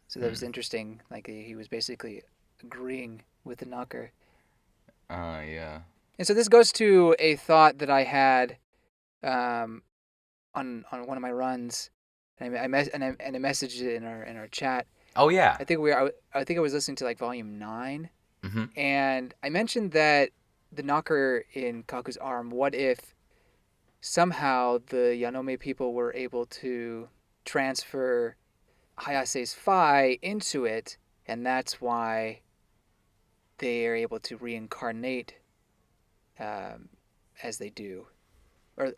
So that was interesting. Like he was basically agreeing with the knocker. Yeah. And so this goes to a thought that I had um, on one of my runs, and I messaged it in our chat. Oh yeah. I think I was listening to like volume 9, Mm-hmm. and I mentioned that the knocker in Kaku's arm. What if somehow the Yanome people were able to transfer Hayase's Phi into it, and that's why they are able to reincarnate um, as they do, or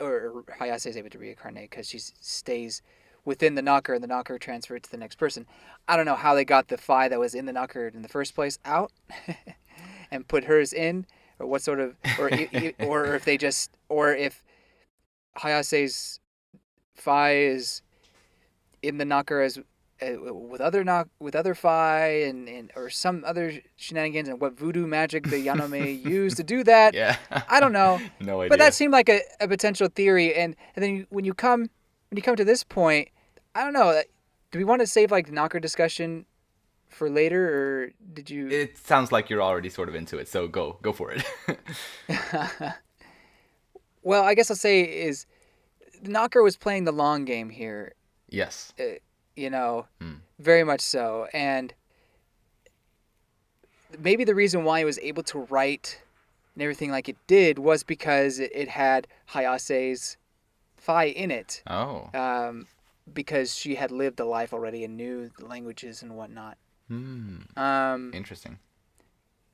Hayase is able to reincarnate because she stays within the knocker, and the knocker transferred to the next person. I don't know how they got the Phi that was in the knocker in the first place out and put hers in, or what sort of, or if they just, or if Hayase's Phi is in the knocker as with other Phi and or some other shenanigans, and what voodoo magic the Yanome used to do that. Yeah. I don't know, No but that idea. seemed like a potential theory. And then when you come to this point, I don't know. Do we want to save like the knocker discussion for later, or did you? It sounds like you're already sort of into it, so go for it. Well, I guess I'll say is the knocker was playing the long game here. Yes. Uh, you know, Hmm. very much so, and maybe the reason why it was able to write and everything like it did was because it had Hayase's Phi in it, Oh. because she had lived a life already and knew the languages and whatnot. Hmm. Um, Interesting.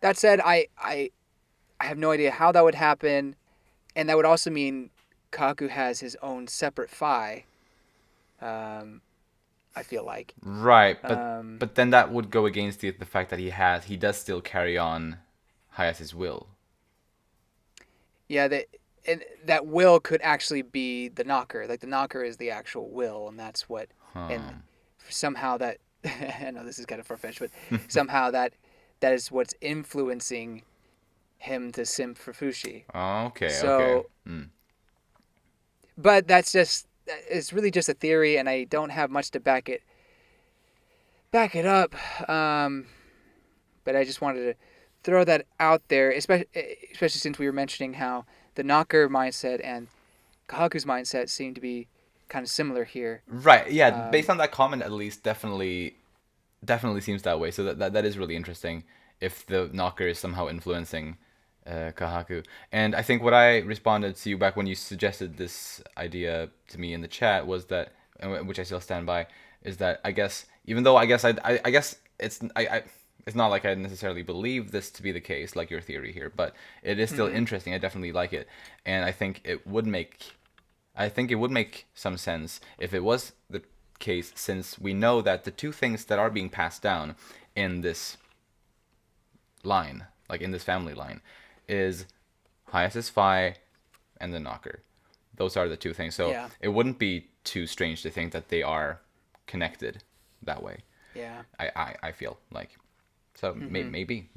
that said, I have no idea how that would happen, and that would also mean Kaku has his own separate Phi. Um, I feel like. Right, but Um, but then that would go against the fact that he does still carry on Hayase's will. yeah, that will could actually be the knocker. Like the knocker is the actual will, and that's what, and Huh. somehow that I know this is kind of far fetched, but somehow that is what's influencing him to simp for Fushi. Okay, okay. So, Hmm. but that's just it's really just a theory, and I don't have much to back it up. But I just wanted to throw that out there, especially since we were mentioning how the knocker mindset and Kahaku's mindset seem to be kind of similar here. Right, yeah, based Um, on that comment at least, definitely seems that way. So that is really interesting if the knocker is somehow influencing Kahaku. And I think what I responded to you back when you suggested this idea to me in the chat was that, which I still stand by, is that I guess even though I guess it's not like I necessarily believe this to be the case, like your theory here, but it is still interesting. I definitely like it, and I think it would make some sense if it was the case, since we know that the two things that are being passed down in this line, like in this family line, is Highest Phi and the Knocker. Those are the two things. So Yeah. it wouldn't be too strange to think that they are connected that way. Yeah. I feel like. So maybe.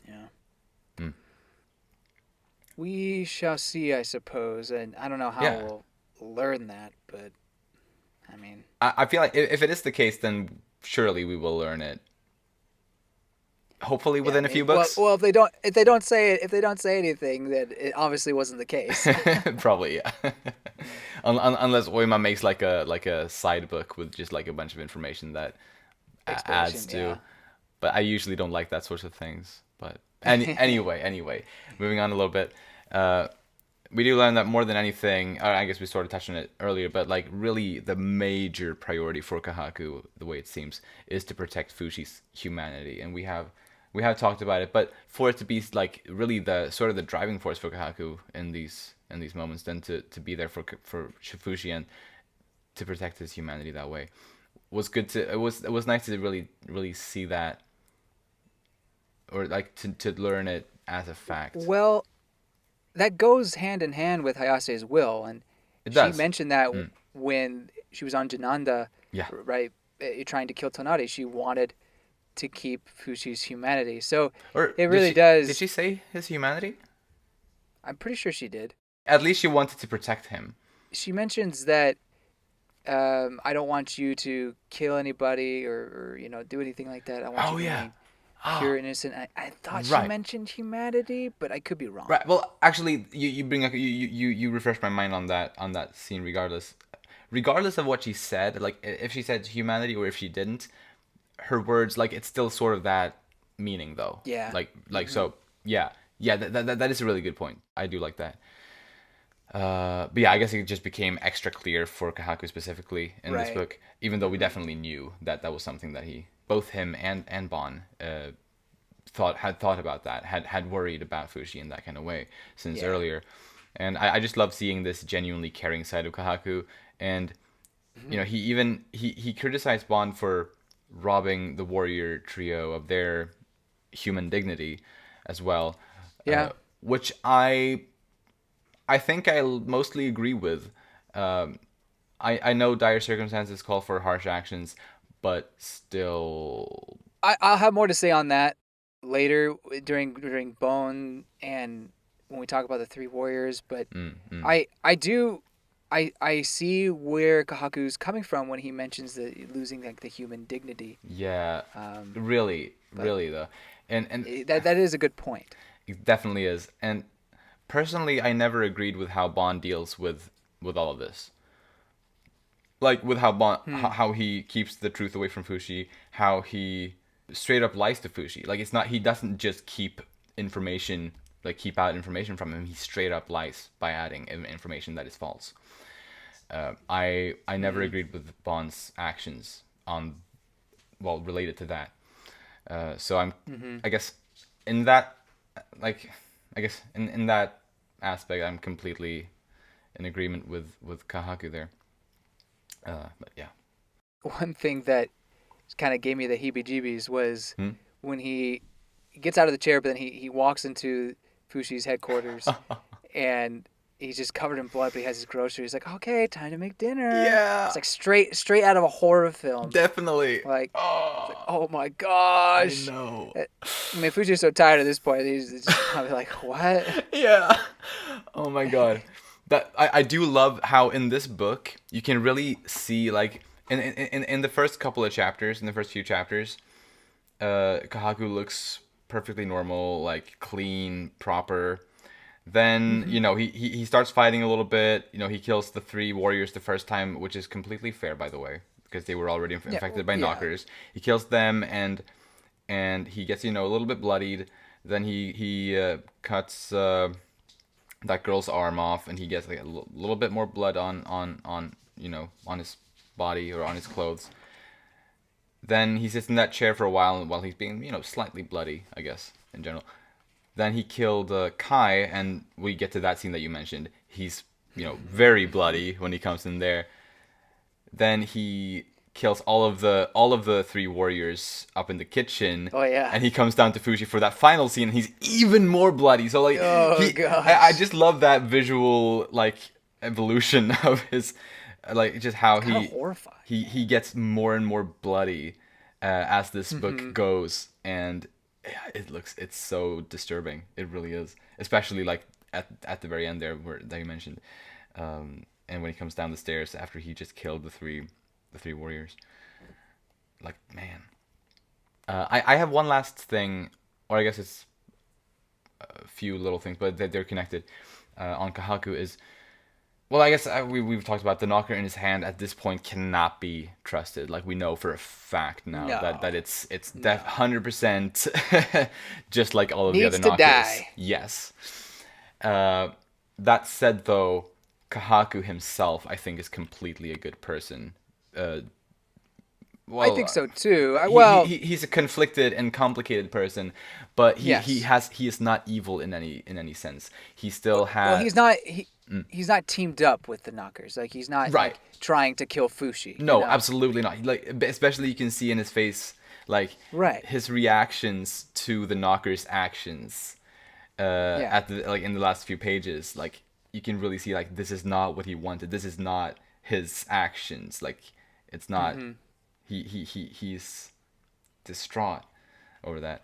Yeah. Mm. We shall see, I suppose, and I don't know how Yeah. we'll learn that, but I mean, I feel like if it is the case, then surely we will learn it. Hopefully yeah. within a few Well, books. well, if they don't say anything, then it obviously wasn't the case. Probably, yeah. Unless Oima makes like a side book with just like a bunch of information that adds Exposition, to. yeah. But I usually don't like that sort of things. But anyway, moving on a little bit. We do learn that more than anything, I guess we sort of touched on it earlier, but like really the major priority for Kahaku, the way it seems, is to protect Fushi's humanity, and we have talked about it. But for it to be like really the sort of the driving force for Kahaku in these moments, then to be there for Fushi and to protect his humanity that way was good to. It was nice to really see that, or like to learn it as a fact. Well, that goes hand in hand with Hayase's will, and It she does. mentioned that Mm. when she was on Jananda, Yeah. right, trying to kill Tonari, she wanted to keep Fushi's humanity. So Or it did really she does. say his humanity? I'm pretty sure she did. At least she wanted to protect him. She mentions that I don't want you to kill anybody or do anything like that. I want you Oh to yeah. remain pure Ah, and innocent. I thought she right. mentioned humanity, but I could be wrong. Right. Well, actually, you bring up you refresh my mind on that scene. Regardless of what she said, like if she said humanity or if she didn't, her words, like it's still sort of that meaning though. Yeah. So yeah, yeah. That is a really good point. I do like that. But yeah, I guess it just became extra clear for Kahaku specifically in this Right. book, even though we definitely knew that that was something that both him and Bon, thought about that, had worried about Fushi in that kind of way since Yeah. earlier, and I just love seeing this genuinely caring side of Kahaku, and he even he criticized Bon for robbing the warrior trio of their human dignity as well, Yeah. which I think I mostly agree with. I know dire circumstances call for harsh actions, but still, I'll have more to say on that later during Bone and when we talk about the three warriors. But mm, mm, I do I see where Kahaku's coming from when he mentions the losing like the human dignity. yeah, Um, really, but really though, and that is a good point. it definitely is. And personally, I never agreed with how Bond deals with all of this. Like with how Hmm. how he keeps the truth away from Fushi, how he straight up lies to Fushi. Like it's not, he doesn't just keep information, like keep out information from him. He straight up lies by adding information that is false. I never Hmm. agreed with Bond's actions on, well, related to that. So Hmm. I guess in that, like, I guess in that aspect, I'm completely in agreement with Kahaku there. But yeah. One thing that kind of gave me the heebie-jeebies was Hmm? when he gets out of the chair, but then he walks into Fushi's headquarters and he's just covered in blood, but he has his groceries. He's like, okay, time to make dinner. Yeah, It's like straight out of a horror film. definitely. Like, it's like, Oh, oh my I gosh. know. I mean, Fuji's so tired at this point. He's just probably like, what? Yeah. Oh my god. That I do love how in this book you can really see, like, in the first couple of chapters, in the first few chapters, Kahaku looks perfectly normal, like clean, proper. Then, Hmm. he starts fighting a little bit. He kills the three warriors the first time, which is completely fair, by the way, because they were already Yeah, infected by yeah. knockers. He kills them, and he gets, a little bit bloodied. Then he cuts that girl's arm off, and he gets like a little bit more blood on on his body or on his clothes. Then he sits in that chair for a while he's being slightly bloody, I guess, in general. Then he killed Kai, and we get to that scene that you mentioned. He's very bloody when he comes in there. Then he kills all of the three warriors up in the kitchen. Oh yeah. And he comes down to Fushi for that final scene, and he's even more bloody. So like, Oh gosh. I just love that visual like evolution of his, like just how Kind of horrifying. he gets more and more bloody as this book goes, and it's so disturbing. It really is, especially like at the very end there where that you mentioned, and when he comes down the stairs after he just killed the three warriors. Like, man. I have one last thing, or I guess it's a few little things, but they're connected. On Kahaku is, well, I guess we've talked about the knocker in his hand at this point cannot be trusted. Like, we know for a fact now No. that it's 100% just like all of the Needs other to knockers. die. Yes. That said, though, Kahaku himself, I think, is completely a good person. I think so too. He's a conflicted and complicated person, but he is not evil in any sense. He still has. Well, he's not teamed up with the knockers. Like he's not Right. like, trying to kill Fushi. No, absolutely not. Like, especially you can see in his face, like Right. his reactions to the knockers' actions. At the like in the last few pages, like you can really see like this is not what he wanted. This is not his actions. Like it's not. He's distraught over that.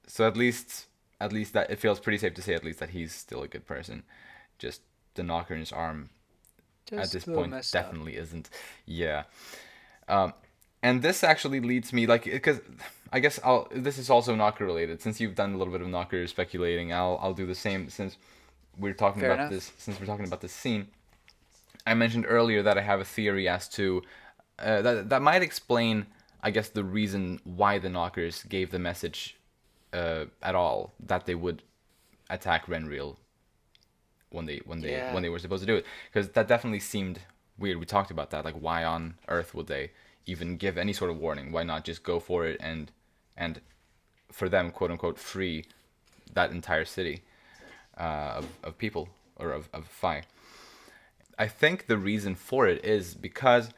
So at least that it feels pretty safe to say at least that he's still a good person. Just the knocker in his arm Just at this a little point messed up. definitely isn't. Yeah. And this actually leads me like because I guess this is also knocker related. Since you've done a little bit of knocker speculating, I'll do the same since we're talking Fair about enough. this. Since we're talking about this scene, I mentioned earlier that I have a theory as to that might explain, I guess, the reason why the knockers gave the message at all that they would attack Renreal when they were supposed to do it, because that definitely seemed weird. We talked about that, like why on earth would they even give any sort of warning? Why not just go for it and for them, quote unquote, free that entire city of people or of Fai? I think the reason for it is because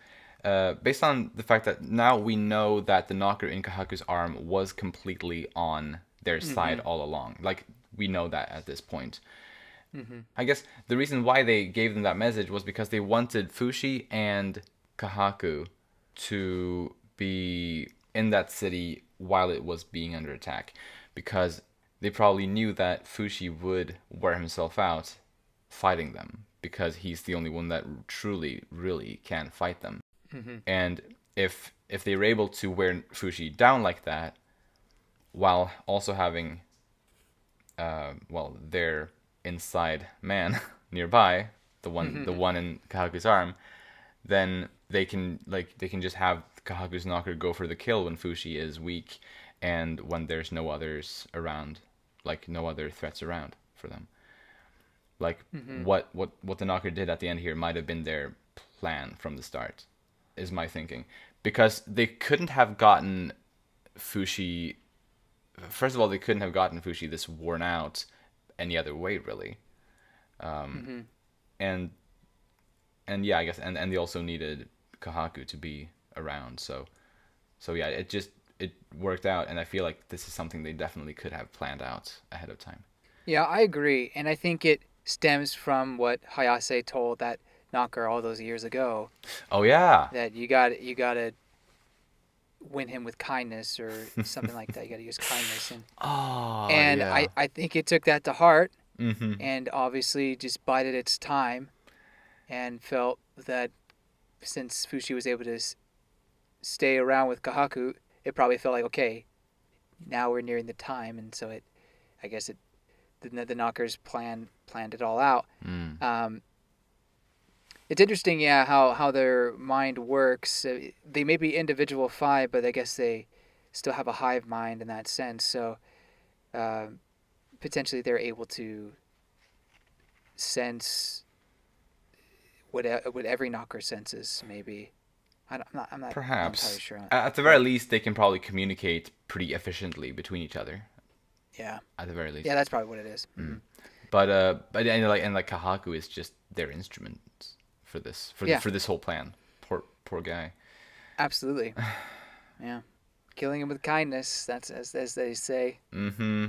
based on the fact that now we know that the knocker in Kahaku's arm was completely on their side all along. Like, we know that at this point. I guess the reason why they gave them that message was because they wanted Fushi and Kahaku to be in that city while it was being under attack. Because they probably knew that Fushi would wear himself out fighting them. Because he's the only one that truly, really can fight them. And if they were able to wear Fushi down like that, while also having, their inside man nearby, the one in Kahaku's arm, then they can just have Kahaku's knocker go for the kill when Fushi is weak, and when there's no others around, like no other threats around for them. Like what the knocker did at the end here might have been their plan from the start, is my thinking, because they couldn't have gotten Fushi. First of all, they couldn't have gotten Fushi this worn out any other way, really. And yeah, I guess, and they also needed Kahaku to be around. So yeah, it worked out, and I feel like this is something they definitely could have planned out ahead of time. Yeah, I agree, and I think it stems from what Hayase told that knocker all those years ago. Oh yeah. That you gotta win him with kindness or something like that. You gotta use kindness, and yeah. I think it took that to heart, Mm-hmm. and obviously just bided its time, and felt that since Fushi was able to stay around with Kahaku, it probably felt like, okay, now we're nearing the time, and so I guess the knockers planned it all out. It's interesting, yeah, how their mind works. They may be individual Phi, but I guess they still have a hive mind in that sense. So um, potentially they're able to sense what every knocker senses. Maybe I'm not entirely Perhaps. sure. At the very But least, they can probably communicate pretty efficiently between each other. yeah, At the very yeah, least. that's probably what it is. Mm. But and like Kahaku is just their instrument for this Yeah, for this whole plan. Poor guy. absolutely. Yeah, killing him with kindness. That's as they say. Mm-hmm.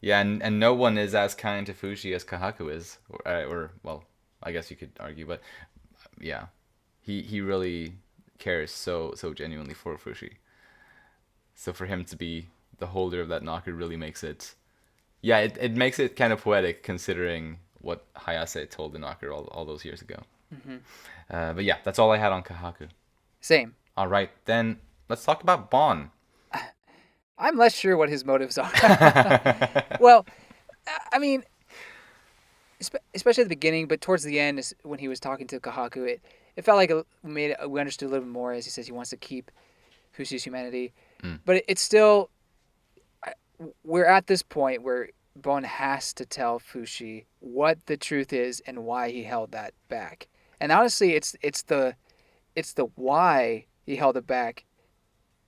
Yeah, and no one is as kind to Fushi as Kahaku is, or well, I guess you could argue, but yeah, he really cares so genuinely for Fushi. So for him to be the holder of that knocker really makes it, yeah, it makes it kind of poetic considering what Hayase told the knocker all those years ago. Hmm. But yeah, that's all I had on Kahaku. Same. All right, then let's talk about Bon. I'm less sure what his motives are. Well, I mean, especially at the beginning, but towards the end, when he was talking to Kahaku, it felt like we understood a little bit more as he says he wants to keep Fushi's humanity, Mm. but it's still we're at this point where Bon has to tell Fushi what the truth is and why he held that back. And honestly, it's the why he held it back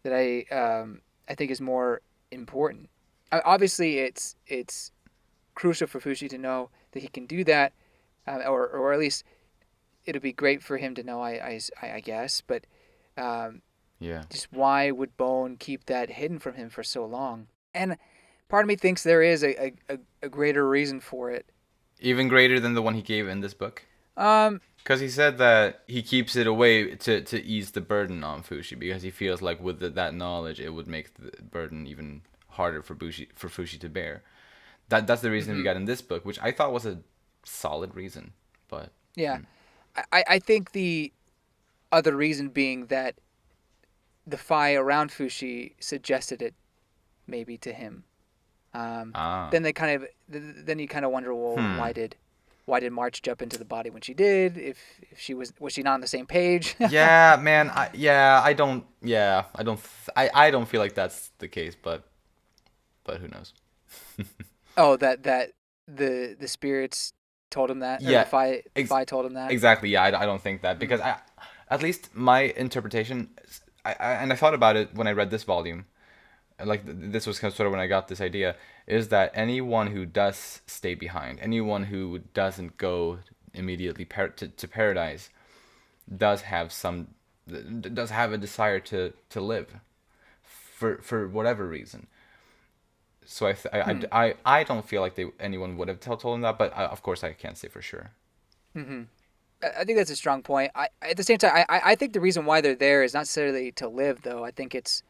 that I think is more important. Obviously, it's crucial for Fushi to know that he can do that, or at least it'll be great for him to know. I guess, but um, Yeah. just why would Bone keep that hidden from him for so long? And part of me thinks there is a greater reason for it. Even greater than the one he gave in this book. Um, Because he said that he keeps it away to ease the burden on Fushi because he feels like with that knowledge it would make the burden even harder for Fushi to bear. That's the reason we mhm. got in this book, which I thought was a solid reason. But Yeah, I think the other reason being that the Fi around Fushi suggested it maybe to him. Um, ah, then they kind of then you kind of wonder, well, hmm. why did March jump into the body when she did? If she was she not on the same page? Yeah, man. I don't. Yeah, I don't feel like that's the case, but who knows? Oh, that the spirits told him that, or Yeah, the ex- Fi told him that. exactly. Yeah, I don't think that Mm. because at least my interpretation, and I thought about it when I read this volume. Like this was kind of sort of when I got this idea, is that anyone who does stay behind, anyone who doesn't go immediately to paradise, does have some, does have a desire to live, for whatever reason. So Hmm. I don't feel like anyone would have told him that, but of course I can't say for sure. Hmm. I think that's a strong point. At the same time, I think the reason why they're there is not necessarily to live, though. I think it's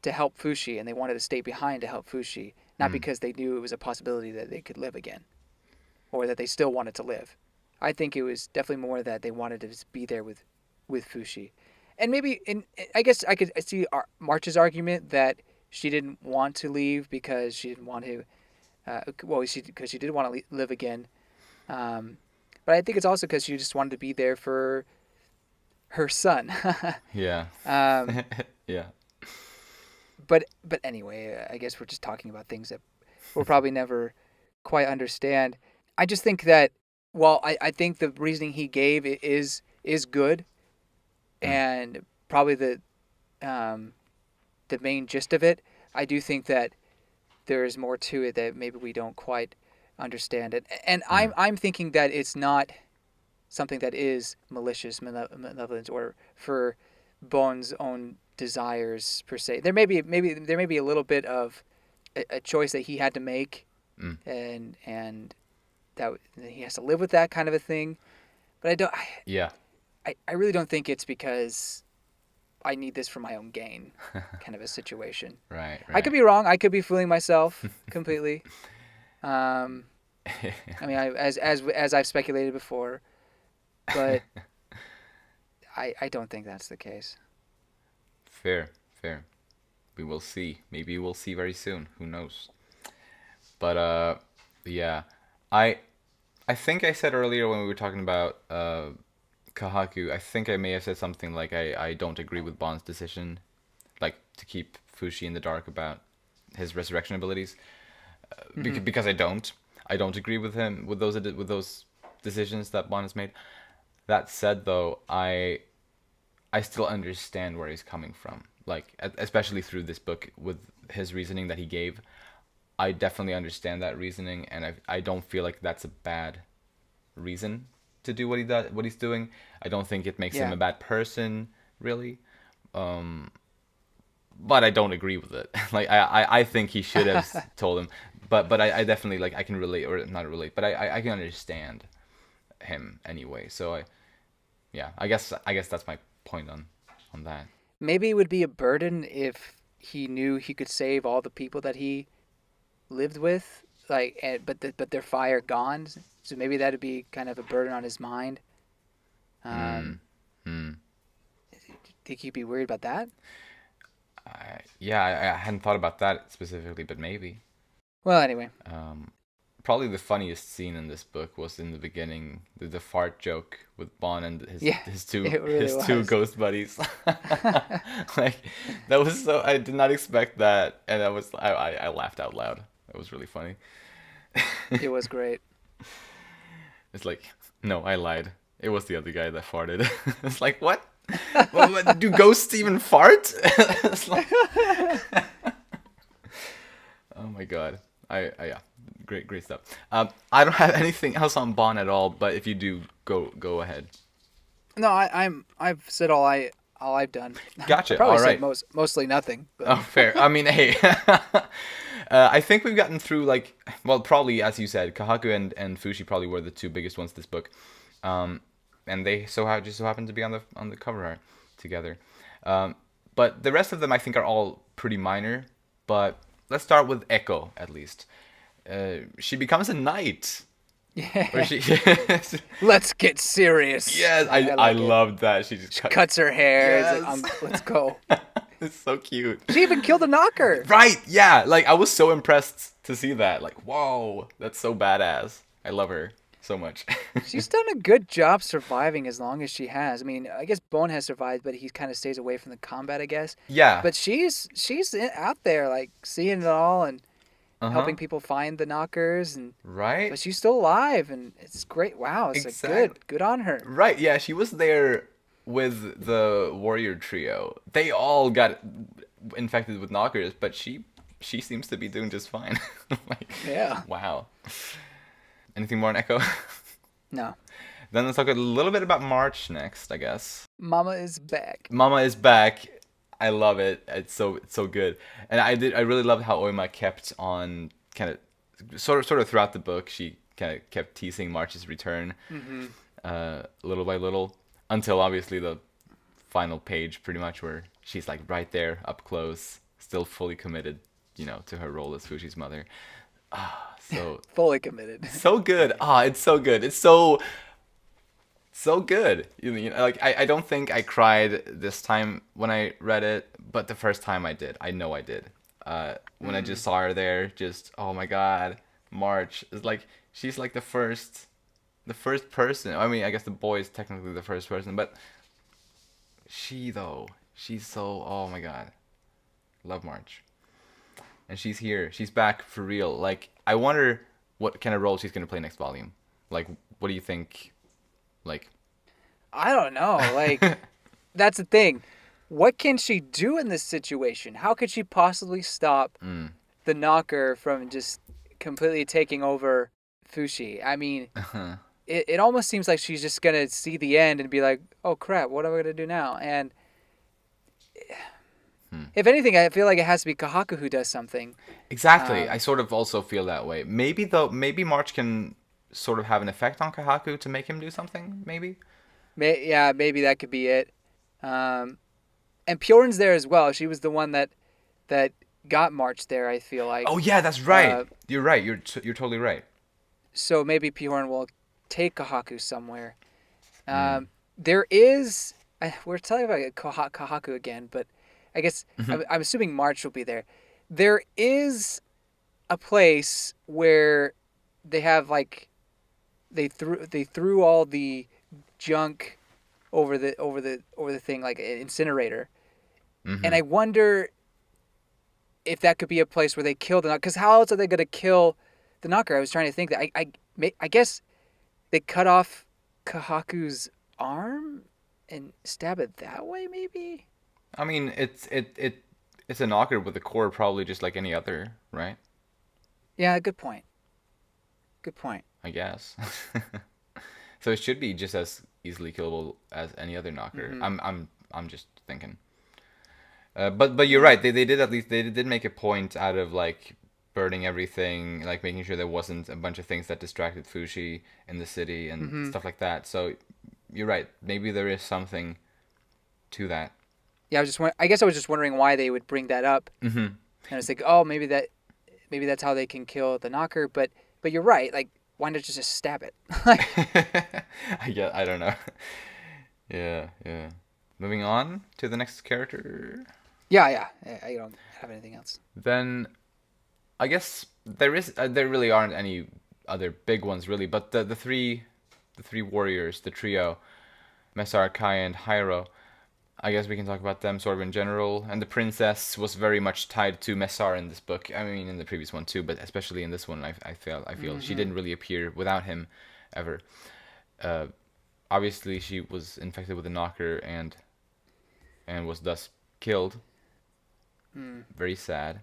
to help Fushi, and they wanted to stay behind to help Fushi, not Mm. because they knew it was a possibility that they could live again, or that they still wanted to live. I think it was definitely more that they wanted to just be there with Fushi, and maybe I guess I could see March's argument that she didn't want to leave because she didn't want to. Because she did want to live again, um, but I think it's also because she just wanted to be there for her son. Yeah. um, Yeah. but anyway, I guess we're just talking about things that we'll probably never quite understand. I just think that I think the reasoning he gave is good, Mm. and probably um, the main gist of it. I do think that there is more to it that maybe we don't quite understand it, and Mm. I'm thinking that it's not something that is malicious malevolence or for Bone's own desires per se. There may be a little bit of a choice that he had to make, Mm. and that he has to live with that kind of a thing. But Yeah. I really don't think it's because I need this for my own gain, kind of a situation. Right. I could Right. be wrong. I could be fooling myself completely. Um, I mean, as I've speculated before, but I don't think that's the case. Fair. Fair. We will see. Maybe we'll see very soon. Who knows? But yeah. I I think I said earlier when we were talking about Kahaku, I think I may have said something like I don't agree with Bond's decision, like to keep Fushi in the dark about his resurrection abilities, Mm-hmm. because I don't agree with him with those decisions that Bond has made. That said, though, I still understand where he's coming from. Like, especially through this book with his reasoning that he gave, I definitely understand that reasoning, and I don't feel like that's a bad reason to do what he's doing. I don't think it makes him Yeah. a bad person, really. But I don't agree with it. Like, I think he should have told him. But I definitely, like, I can relate, or not relate, but I can understand him anyway. So yeah, I guess that's my point on that. Maybe it would be a burden if he knew he could save all the people that he lived with, like, but their fire gone. So maybe that'd be kind of a burden on his mind. Um, Hmm. Hmm. think he'd be worried about that? Yeah, I hadn't thought about that specifically, but maybe. Well, anyway. Um, Probably the funniest scene in this book was in the beginning, the fart joke with Bond and Yeah, it really his two was. ghost buddies. Like, that was so, I did not expect that, and I laughed out loud. It was really funny. It was great. It's like, no, I lied. It was the other guy that farted. It's like, what? Do ghosts even fart? It's like, oh my god. Yeah, great stuff. I don't have anything else on Bond at all, but if you do, go ahead. No, I've said all I've done. I Gotcha. probably All said right. mostly nothing, Oh, but fair. I mean, hey, I think we've gotten through, like, well, probably as you said, Kahaku and Fushi probably were the two biggest ones this book, um, and they just so happen to be on the cover art together. But the rest of them I think are all pretty minor. But let's start with Echo at least. She becomes a knight. Or yeah. she, Let's get serious. yes, I I like it. loved that. She just She cuts her hair. It's like, Yes. let's go. It's so cute. She even killed a knocker. Right, yeah. Like, I was so impressed to see that. Like, whoa, that's so badass. I love her so much. She's done a good job surviving as long as she has. I mean, I guess Bone has survived, but he kind of stays away from the combat, I guess. Yeah. But out there, like seeing it all and Uh-huh. helping people find the knockers, and Right? but she's still alive, and it's great. Wow, it's like Exactly. good on her. Right, yeah, she was there with the warrior trio. They all got infected with knockers, but she seems to be doing just fine. Like, Yeah. wow. Anything more on Echo? No, Then let's talk a little bit about March next, I guess. Mama is back. Mama is back. I love it. It's so good. And I really loved how Oima kept on kind of sort of throughout the book. She kind of kept teasing March's return, Mm-hmm. little by little, until obviously the final page, pretty much, where she's like right there, up close, still fully committed, to her role as Fushi's mother. So Fully committed. so good. It's so good. It's so good. Like, I don't think I cried this time when I read it, but the first time I did. I know I did. When I just saw her there, just, oh my god, March is like, she's like the first person. I mean, I guess the boy is technically the first person, but she's so, oh my god, love March. And she's here. She's back for real. Like, I wonder what kind of role she's gonna play next volume. Like, what do you think? Like, I don't know. Like, that's the thing. What can she do in this situation? How could she possibly stop the knocker from just completely taking over Fushi? I mean, it almost seems like she's just gonna see the end and be like, "Oh crap, what am I gonna do now?" And if anything, I feel like it has to be Kahaku who does something. exactly. I sort of also feel that way. Maybe though, maybe March can sort of have an effect on Kahaku to make him do something. Maybe. Yeah, maybe that could be it. And Pjorn's there as well. She was the one that got March there. I feel like. Oh yeah, that's right. Uh, You're right. You're totally right. So maybe Pjorn will take Kahaku somewhere. There is. We're talking about Kahaku again, but I guess I'm assuming March will be there. There is a place where they have like they threw all the junk over the thing, like an incinerator, and I wonder if that could be a place where they kill the knocker. Because how else are they going to kill the knocker? I was trying to think that I guess they cut off Kahaku's arm and stab it that way, maybe. I mean, it's a knocker with a core, probably just like any other, right? Yeah, good point. Good point. I guess. So it should be just as easily killable as any other knocker. Mm-hmm. I'm just thinking. But you're right. They did, at least they did make a point out of like burning everything, like making sure there wasn't a bunch of things that distracted Fushi in the city and Mm-hmm. stuff like that. So you're right. Maybe there is something to that. Yeah, I guess I was just wondering why they would bring that up. Mm-hmm. And I was like, oh, maybe that's how they can kill the knocker. But you're right. Like, why not just stab it? I don't know. Yeah, yeah. Moving on to the next character. Yeah. I don't have anything else. Then I guess there really aren't any other big ones really, but the three warriors, the trio, Mesar, Kai, and Hyro. I guess we can talk about them sort of in general. And the princess was very much tied to Mesar in this book. I mean, in the previous one too, but especially in this one, I feel she didn't really appear without him ever. Obviously, she was infected with a knocker and was thus killed. Very sad.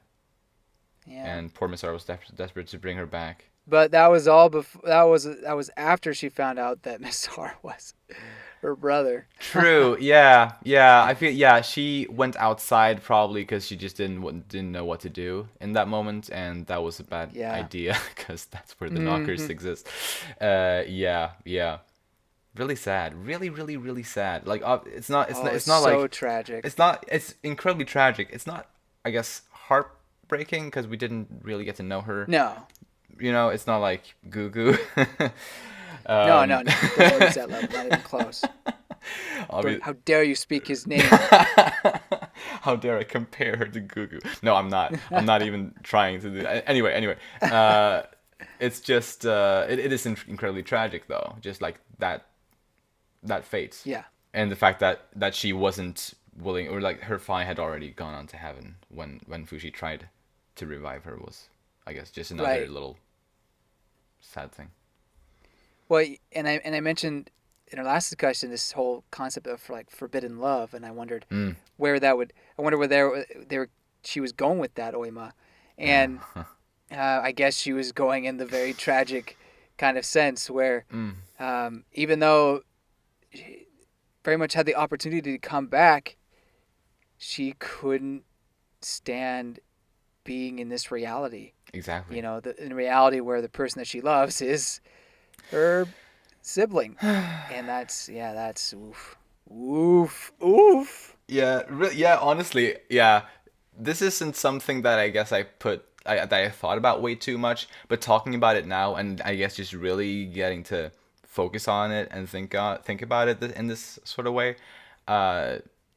Yeah. And poor Mesar was desperate to bring her back. But that was all that was after she found out that Missar was her brother. True. Yeah. I feel she went outside probably because she just didn't know what to do in that moment, and that was a bad idea because that's where the knockers exist. Yeah. Really sad. Really sad. Like it's not so like tragic. It's incredibly tragic. It's not, I guess, heartbreaking because we didn't really get to know her. No. You know, it's not like Gugu. No. Don't use that level. Not even close. How dare you speak his name? How dare I compare her to Gugu? No, I'm not. I'm not even trying to do that. Anyway. It's just it is incredibly tragic though. Just like that fate. Yeah. And the fact that she wasn't willing, or like her Fi had already gone on to heaven when Fushi tried to revive her, was, I guess, just another little sad thing. Well, and I mentioned in our last discussion this whole concept of like forbidden love, and I wondered where that would. I wonder where she was going with that, Oima, and I guess she was going in the very tragic kind of sense where even though she very much had the opportunity to come back, she couldn't stand being in this reality. Exactly. You know, in reality where the person that she loves is her sibling, and that's oof. Yeah. Honestly, yeah. This isn't something that I guess that I thought about way too much, but talking about it now, and I guess just really getting to focus on it and think about it in this sort of way,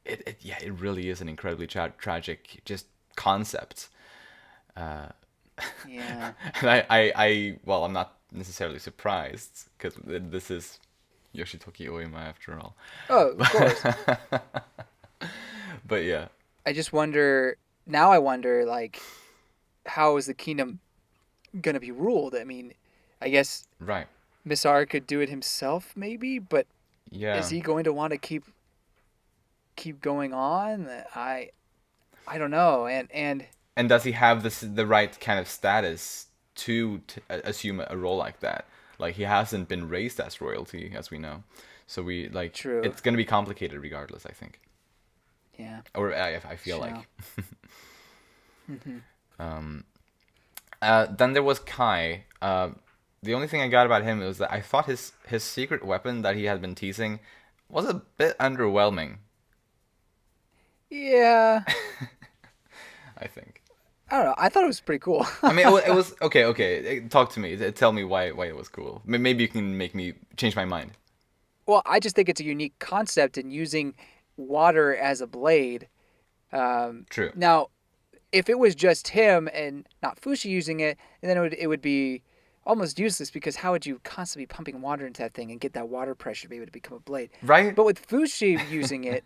it really is an incredibly tragic just concept. Yeah. And I'm not necessarily surprised because this is Yoshitoki Oima after all. Oh, of course. But yeah. I just wonder now. I wonder like, how is the kingdom gonna be ruled? I mean, I guess Right. Misar could do it himself, maybe, but is he going to want to keep going on? I don't know, and does he have the right kind of status to assume a role like that? Like, he hasn't been raised as royalty, as we know, so True. It's going to be complicated regardless, I think. Yeah. Or I feel like. Mm-hmm. Then there was Kai. The only thing I got about him was that I thought his secret weapon that he had been teasing was a bit underwhelming. Yeah. I think. I don't know. I thought it was pretty cool. I mean, it was okay. Talk to me. Tell me why it was cool. Maybe you can make me change my mind. Well, I just think it's a unique concept in using water as a blade. True. Now, if it was just him and not Fushi using it, then it would be almost useless, because how would you constantly be pumping water into that thing and get that water pressure to be able to become a blade? Right. But with Fushi using it,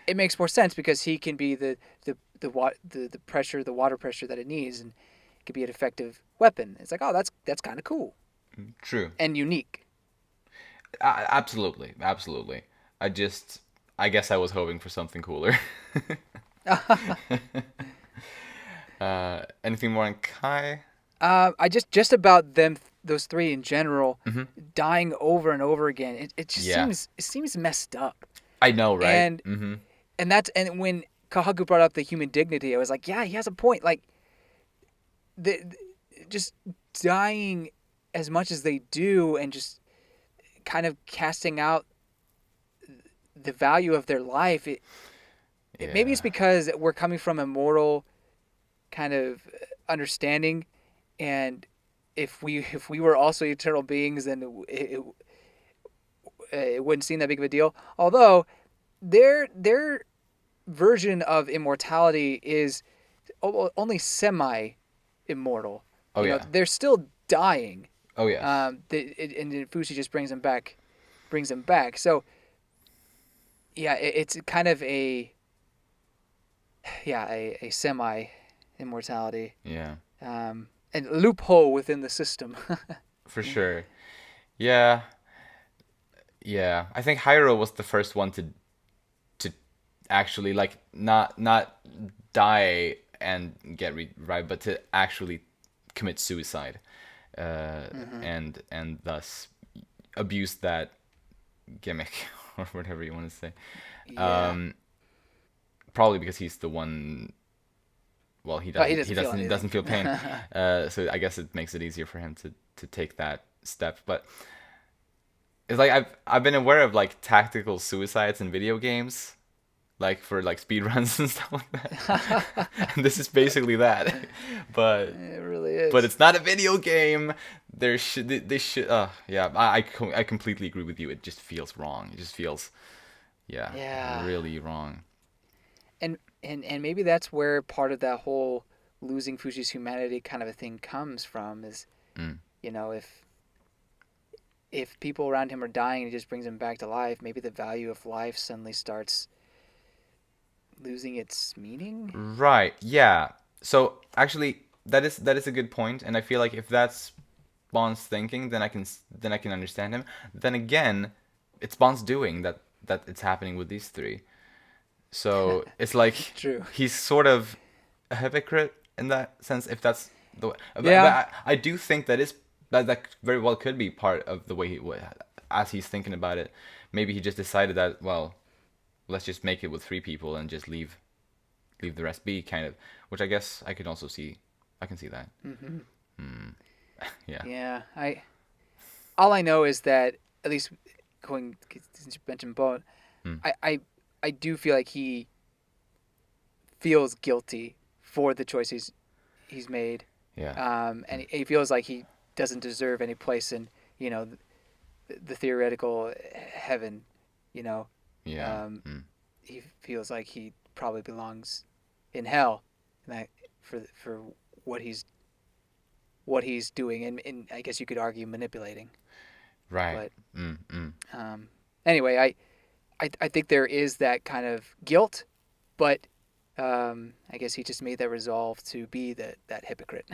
it makes more sense because he can be the the pressure, the water pressure that it needs, and it could be an effective weapon. It's like, oh, that's kind of cool True. and unique. Absolutely, absolutely. I just, I guess I was hoping for something cooler. Anything more on Kai? I just about them, those three in general, Hmm. dying over and over again. It just Yeah, seems messed up. I know, right? And Hmm. and when Kahaku brought up the human dignity, I was like, yeah, he has a point. Like the just dying as much as they do, and just kind of casting out the value of their life. Maybe it's Yeah, because we're coming from a moral kind of understanding, and if we were also eternal beings, then it wouldn't seem that big of a deal. Although their version of immortality is only semi immortal. oh yeah, They're still dying. oh yes, And Fushi just brings them back. So yeah, it's kind of a semi immortality, yeah, and loophole within the system. for sure. Yeah, yeah. I think Hyro was the first one to actually like not die and get revived, but to actually commit suicide, Hmm. and thus abuse that gimmick or whatever you want to say. Yeah, Um, Probably because he's the one. Well, he but he doesn't he doesn't feel doesn't he anything. doesn't feel pain, so I guess it makes it easier for him to take that step. But it's like I've been aware of like tactical suicides in video games, like for like speed runs and stuff like that. And this is basically that, but It really but is. it's not a video game. They should yeah, I completely agree with you. It just feels wrong. It just feels, yeah, Yeah, really wrong. and maybe that's where part of that whole losing Fushi's humanity kind of a thing comes from. Is Mm. if people around him are dying and he just brings them back to life, maybe the value of life suddenly starts losing its meaning. Right. Yeah. So actually, that is a good point, and I feel like if that's Bond's thinking, then I can understand him. Then again, it's Bond's doing that it's happening with these three. So it's like True. he's sort of a hypocrite in that sense, if that's the way. But Yeah. I do think that very well could be part of the way as he's thinking about it. Maybe he just decided that, well, let's just make it with three people and just leave the rest be, kind of. Which I guess I can also see. I can see that. Hmm. Yeah. Yeah. All I know is that, at least going since you mentioned Bone, Mm. I do feel like he feels guilty for the choices he's made, Yeah. and he feels like he doesn't deserve any place in the theoretical heaven. You know, Yeah. um, Mm. he feels like he probably belongs in hell, and that for what he's doing, and I guess you could argue manipulating. Right. But Mm. Mm. anyway, I think there is that kind of guilt, but I guess he just made that resolve to be that hypocrite.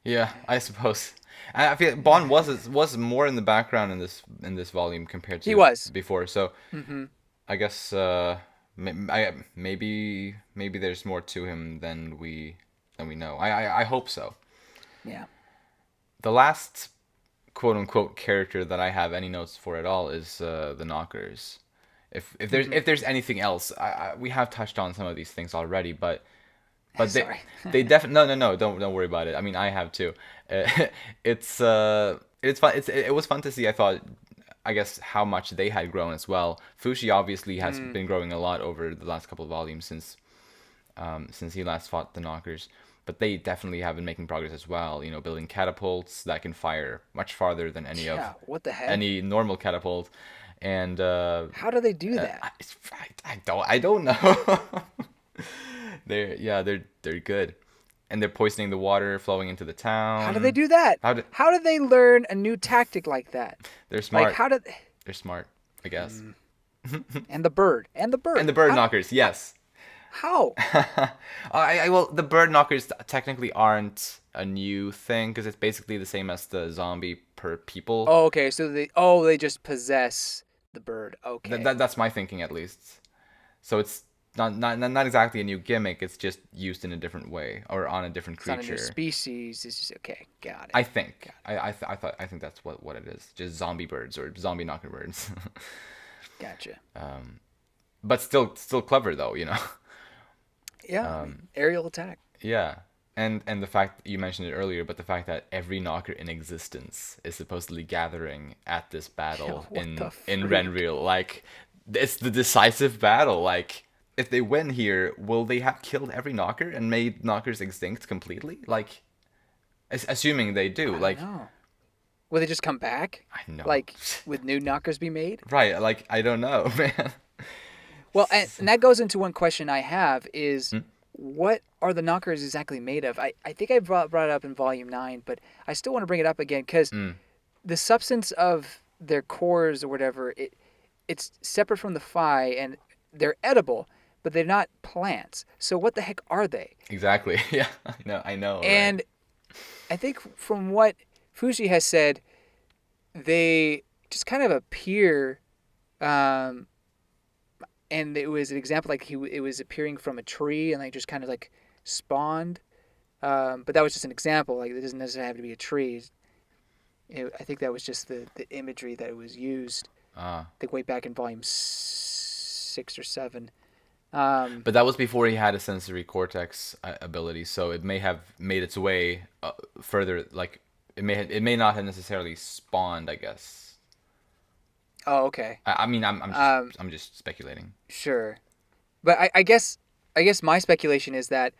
Yeah, I suppose. And I feel Bond was more in the background in this volume compared He to was. before. So Hmm. I guess maybe there's more to him than we know. I hope so. Yeah. The last quote unquote character that I have any notes for at all is the Knockers. If there's Hmm. if there's anything else, we have touched on some of these things already, but they Sorry. they definitely no, don't worry about it. I mean, I have too. Uh, it's fun. It was fun to see. I guess how much they had grown as well. Fushi obviously has Mm. been growing a lot over the last couple of volumes since he last fought the Knockers. But they definitely have been making progress as well. Building catapults that can fire much farther than Yeah. What the heck? any normal catapult. And How do they do that? I don't know. They're good, and they're poisoning the water flowing into the How do they town. do that? How do How did they learn a new tactic like that? They're Like smart. how did They're smart, I guess. and the bird and the And bird? the bird How knockers, yes. How? Well, the bird knockers technically aren't a new thing because it's basically the same as the zombie per people. Oh, okay. So they just possess the bird. Okay. That's my thinking at least. So it's not exactly a new gimmick. It's just used in a different way or on a different It's not a new creature. species. It's just okay. Got it. I think. Got I think that's what it is. Just zombie birds or zombie knocker birds. Gotcha. But still clever though, you know. Yeah. I mean, aerial attack. Yeah. And the fact you mentioned it earlier, but the fact that every knocker in existence is supposedly gathering at this battle What the in freak? Renreal, like it's the decisive battle. Like if they win here, will they have killed every knocker and made knockers extinct completely? Like assuming they do, I don't like know. Will they just come back? I know. Like, with new knockers be made? Right, like I don't know, man. Well, and that goes into one question I have is Hmm? what are the knockers exactly made of? I think I brought it up in volume 9, but I still want to bring it up again because Mm. the substance of their cores or whatever, it's separate from the phi and they're edible, but they're not plants. So what the heck are they? Exactly. Yeah, I know, right? And I think from what Fushi has said, they just kind of appear, um, and it was an example like it was appearing from a tree and like just kind of like spawned. But that was just an example. Like it doesn't necessarily have to be a tree. I think that was just the imagery that was used. Ah. I think way back in volume 6 or 7. Um, But that was before he had a sensory cortex ability, so it may have made its way further. Like it may not have necessarily spawned. I guess. oh, okay. I mean, Um, I'm just speculating. sure. But I guess my speculation is that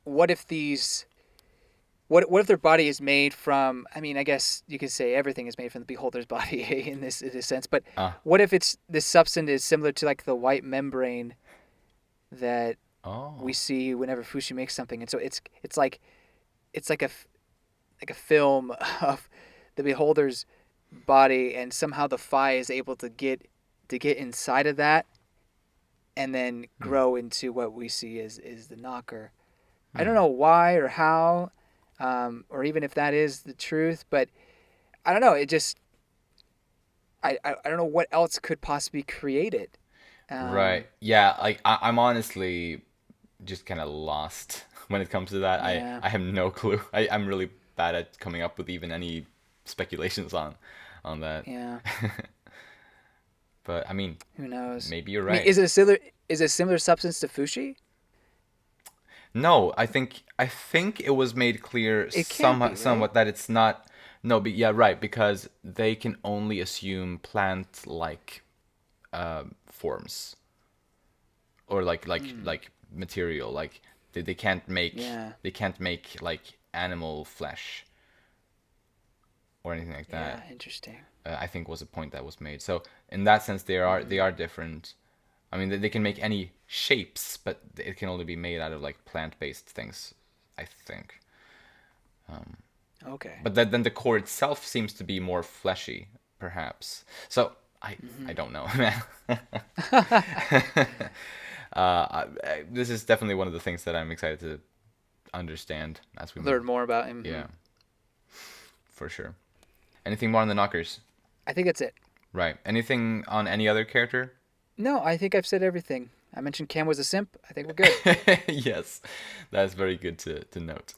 what if these what if their body is made from? I mean, I guess you could say everything is made from the beholder's body in this sense. But Ah. what if it's this substance is similar to like the white membrane that we Oh. see whenever Fushi makes something, and so it's like a film of the beholder's body, and somehow the Phi is able to get inside of that, and then Hmm. grow into what we see is the knocker. I don't Hmm. know why or how, or even if that is the truth, but I don't know. It just I don't know what else could possibly create it. Right. Yeah. Like I'm honestly just kind of lost when it comes to that. Yeah, I have no clue. I'm really bad at coming up with even any speculations on that. yeah. But I mean, Who knows? maybe you're I mean, right. is it a similar substance to Fushi? No, I think it was made clear It can't be, right? somewhat that it's not. No, but yeah, right, because they can only assume plant-like forms or Hmm. like material. Like Yeah, they can't make like animal flesh or anything like yeah. that. Interesting. I think was a point that was made. So in that sense, they are different. I mean, they can make any shapes, but it can only be made out of like plant-based things, I think. Okay. But then the core itself seems to be more fleshy, perhaps. So I don't know, man. This is definitely one of the things that I'm excited to understand as we move. Learn more about him. Yeah, for sure. Anything more on the knockers? I think that's it. Right. Anything on any other character? No, I think I've said everything. I mentioned Cam was a simp. I think we're good. Yes, that's very good to note.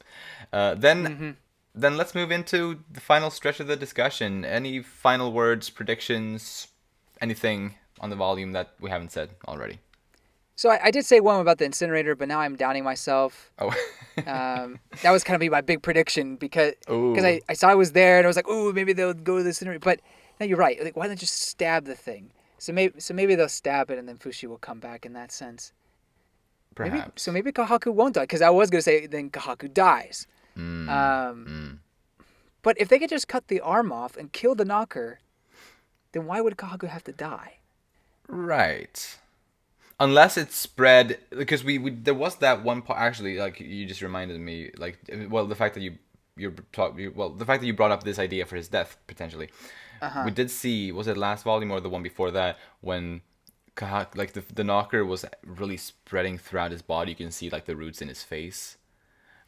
Then Hmm. let's move into the final stretch of the discussion. Any final words, predictions, anything on the volume that we haven't said already? So I did say one about the incinerator, but now I'm doubting myself. Oh, That was kind of be my big prediction because oh, I saw it was there and I was like, ooh, maybe they'll go to the incinerator. But no, you're right. Like, why don't they just stab the thing? So maybe they'll stab it and then Fushi will come back in that sense. perhaps. Maybe Kahaku won't die because I was gonna say then Kahaku dies. Mm, Um, mm. but if they could just cut the arm off and kill the knocker, then why would Kahaku have to die? Right. Unless it's spread, because we there was that one part actually. Like you just reminded me. Like well, the fact that the fact that you brought up this idea for his death potentially. Uh We huh. did see, was it last volume or the one before that, when Like the knocker was really spreading throughout his body. You can see like the roots in his face.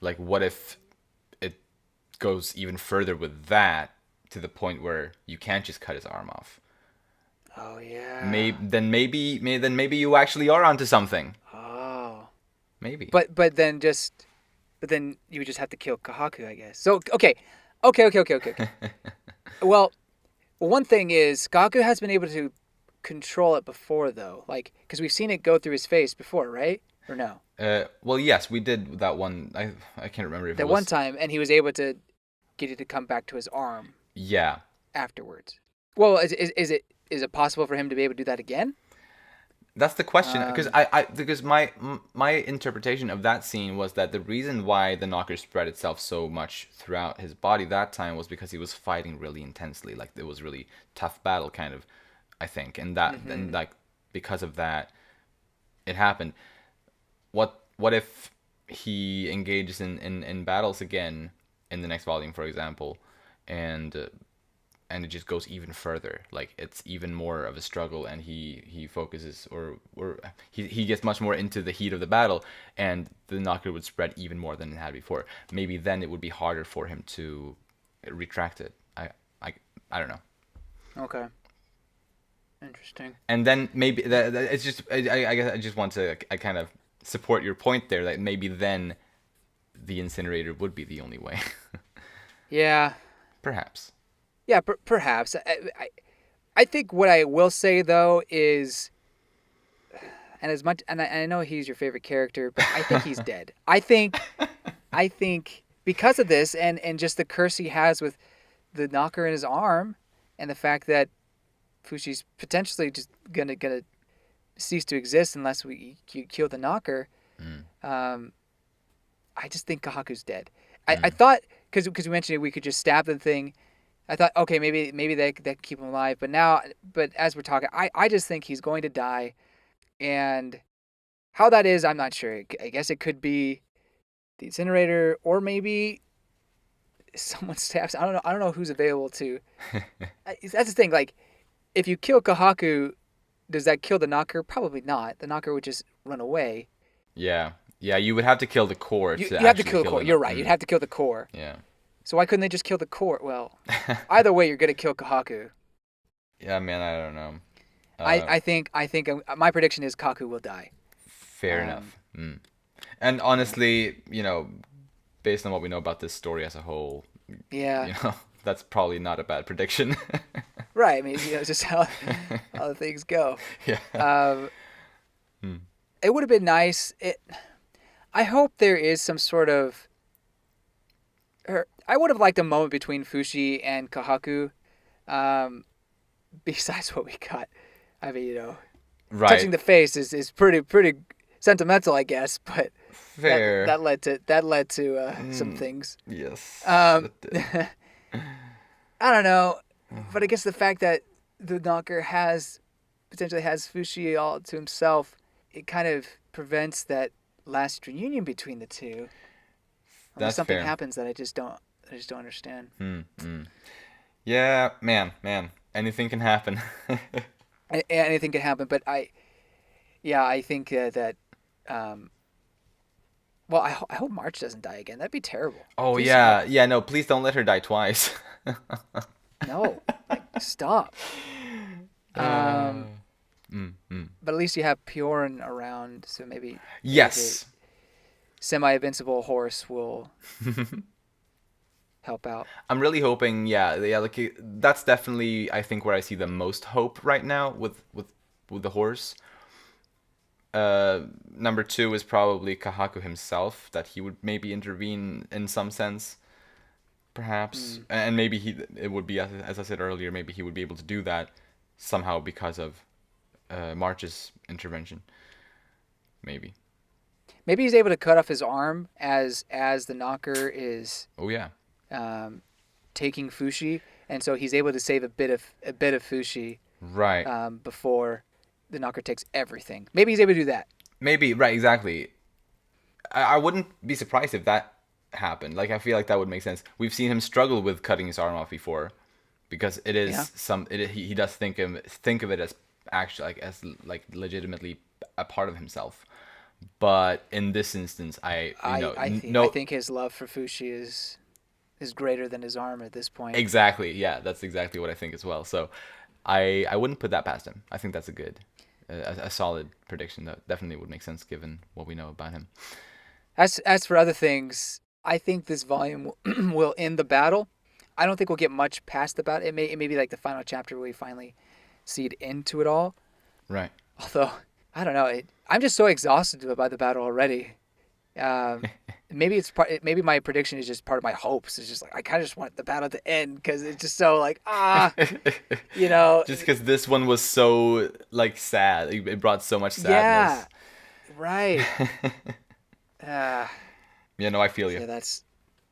Like, what if it goes even further with that to the point where you can't just cut his arm off? Oh yeah. Maybe you actually are onto something. Oh. Maybe. But then you would just have to kill Kahaku, I guess. So okay. Well, one thing is Kahaku has been able to control it before, though. Like, because we've seen it go through his face before, right? Or no? Well, yes, we did that one. I can't remember if it That one was. time, and he was able to get it to come back to his arm Yeah, afterwards. Well, is it possible for him to be able to do that again? that's the question. Because Um, because my interpretation of that scene was that the reason why the knocker spread itself so much throughout his body that time was because he was fighting really intensely. Like, it was really tough battle, kind of. I think, and hmm like, because of that, it happened. What if he engages in battles again in the next volume, for example, and and it just goes even further. Like, it's even more of a struggle, and he focuses, or he gets much more into the heat of the battle, and the knocker would spread even more than it had before. Maybe then it would be harder for him to retract it. I I don't know. okay. Interesting. And then maybe it's just, I guess I just want to, I kind of support your point there, that maybe then the incinerator would be the only way. Yeah. Perhaps. Yeah. Perhaps. I think what I will say though is, and as much, and I know he's your favorite character, but I think he's dead. I think because of this, and just the curse he has with the knocker in his arm, and the fact that Fushi's potentially just gonna cease to exist unless you kill the knocker. Mm, Um, I just think Kahaku's dead. I mm, thought because we mentioned we could just stab the thing. I thought okay maybe that could keep him alive. But as we're talking, I just think he's going to die. And how that is, I'm not sure. I guess it could be the incinerator, or maybe someone stabs. I don't know who's available to. That's the thing. Like, if you kill Kahaku, does that kill the knocker? Probably not. The knocker would just run away. yeah. Yeah, you would have to kill the core to You have to actually kill the kill core. the You're right. You'd have to kill the core. yeah. So why couldn't they just kill the core? Well, either way, you're gonna kill Kahaku. Yeah, man, I don't know. I think my prediction is Kaku will die. Fair Um, enough. And honestly, based on what we know about this story as a whole, yeah, you know, that's probably not a bad prediction. right. I mean, it's just how the things go. Yeah. Um, Hmm. it would have been nice. I hope there is some sort of. I would have liked a moment between Fushi and Kahaku. Um, besides what we got, I mean, touching Right. the face is pretty sentimental, I guess. But Fair. that led to some Mm, things. yes, Um, it did. I don't know, but I guess the fact that the knocker potentially has Fushi all to himself, it kind of prevents that last reunion between the two. Unless That's something fair. happens that I just don't understand. Hmm. Yeah, man. Anything can happen. Anything can happen, but I think that um, well, I hope March doesn't die again. That'd be terrible. Oh Please no, yeah. No, please don't let her die twice. no, like stop. Uh, Um, mm. but at least you have Piorin around, so maybe the Yes. semi-invincible horse will help out. I'm really hoping, yeah, like, that's definitely, I think, where I see the most hope right now with the horse. Number two is probably Kahaku himself, that he would maybe intervene in some sense, perhaps, Mm. and maybe it would be, as I said earlier, maybe he would be able to do that somehow because of March's intervention, maybe. Maybe he's able to cut off his arm as the knocker is Oh yeah, um, taking Fushi, and so he's able to save a bit of Fushi right. before the knocker takes everything. Maybe he's able to do that. Maybe, right, exactly. I wouldn't be surprised if that happened. Like, I feel like that would make sense. We've seen him struggle with cutting his arm off before, because it Yeah. is he does think of it as actually like as like legitimately a part of himself. But in this instance, I think his love for Fushi is greater than his arm at this point. exactly, yeah, that's exactly what I think as well. So I wouldn't put that past him. I think that's a good, a solid prediction that definitely would make sense given what we know about him. As for other things, I think this volume will end the battle. I don't think we'll get much past the battle. It may be like the final chapter where we finally see it into it all. Right. Although I don't know, I'm just so exhausted by the battle already. Um, maybe it's part. Maybe my prediction is just part of my hopes. It's just like I kind of just want the battle to end because it's just so like you know. Just because this one was so like sad, it brought so much Yeah, sadness. right. Uh, Yeah, no, I feel you. yeah,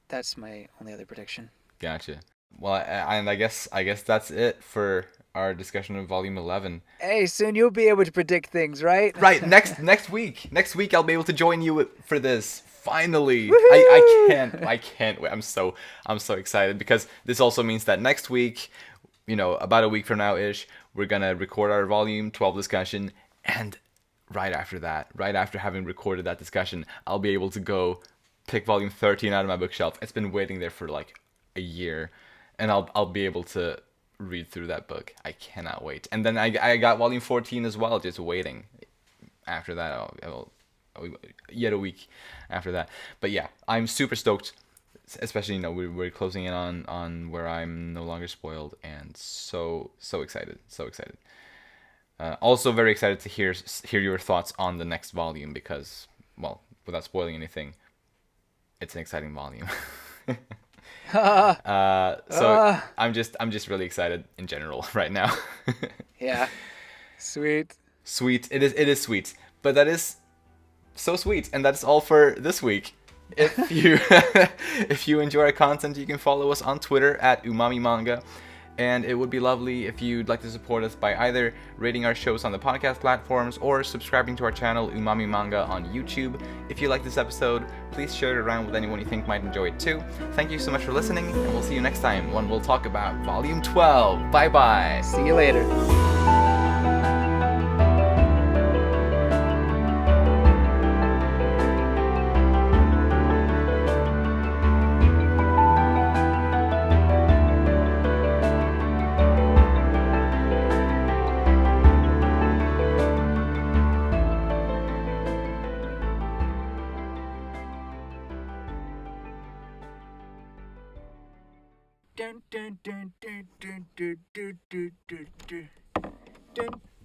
that's my only other prediction. Gotcha. Well, and I guess that's it for our discussion of Volume 11. Hey, soon you'll be able to predict things, right? Right, next week. Next week I'll be able to join you for this. Finally. Woohoo! I can't wait. I'm so excited because this also means that next week, about a week from now ish, we're going to record our Volume 12 discussion, and right after having recorded that discussion, I'll be able to go pick Volume 13 out of my bookshelf. It's been waiting there for like a year, and I'll be able to read through that book. I cannot wait. And then I got Volume 14 as well, just waiting. After that, yet a week after that. But yeah, I'm super stoked. Especially, we're closing in on where I'm no longer spoiled, and so excited, so excited. Also, very excited to hear your thoughts on the next volume because, well, without spoiling anything, it's an exciting volume. So I'm just really excited in general right now. Yeah, sweet. Sweet. It is sweet. But that is so sweet. And that's all for this week. If you if you enjoy our content, you can follow us on Twitter at Umami Manga. And it would be lovely if you'd like to support us by either rating our shows on the podcast platforms or subscribing to our channel Umami Manga on YouTube. If you like this episode, please share it around with anyone you think might enjoy it too. Thank you so much for listening, and we'll see you next time when we'll talk about Volume 12. Bye bye. See you later.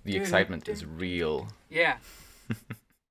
The excitement is real. Yeah.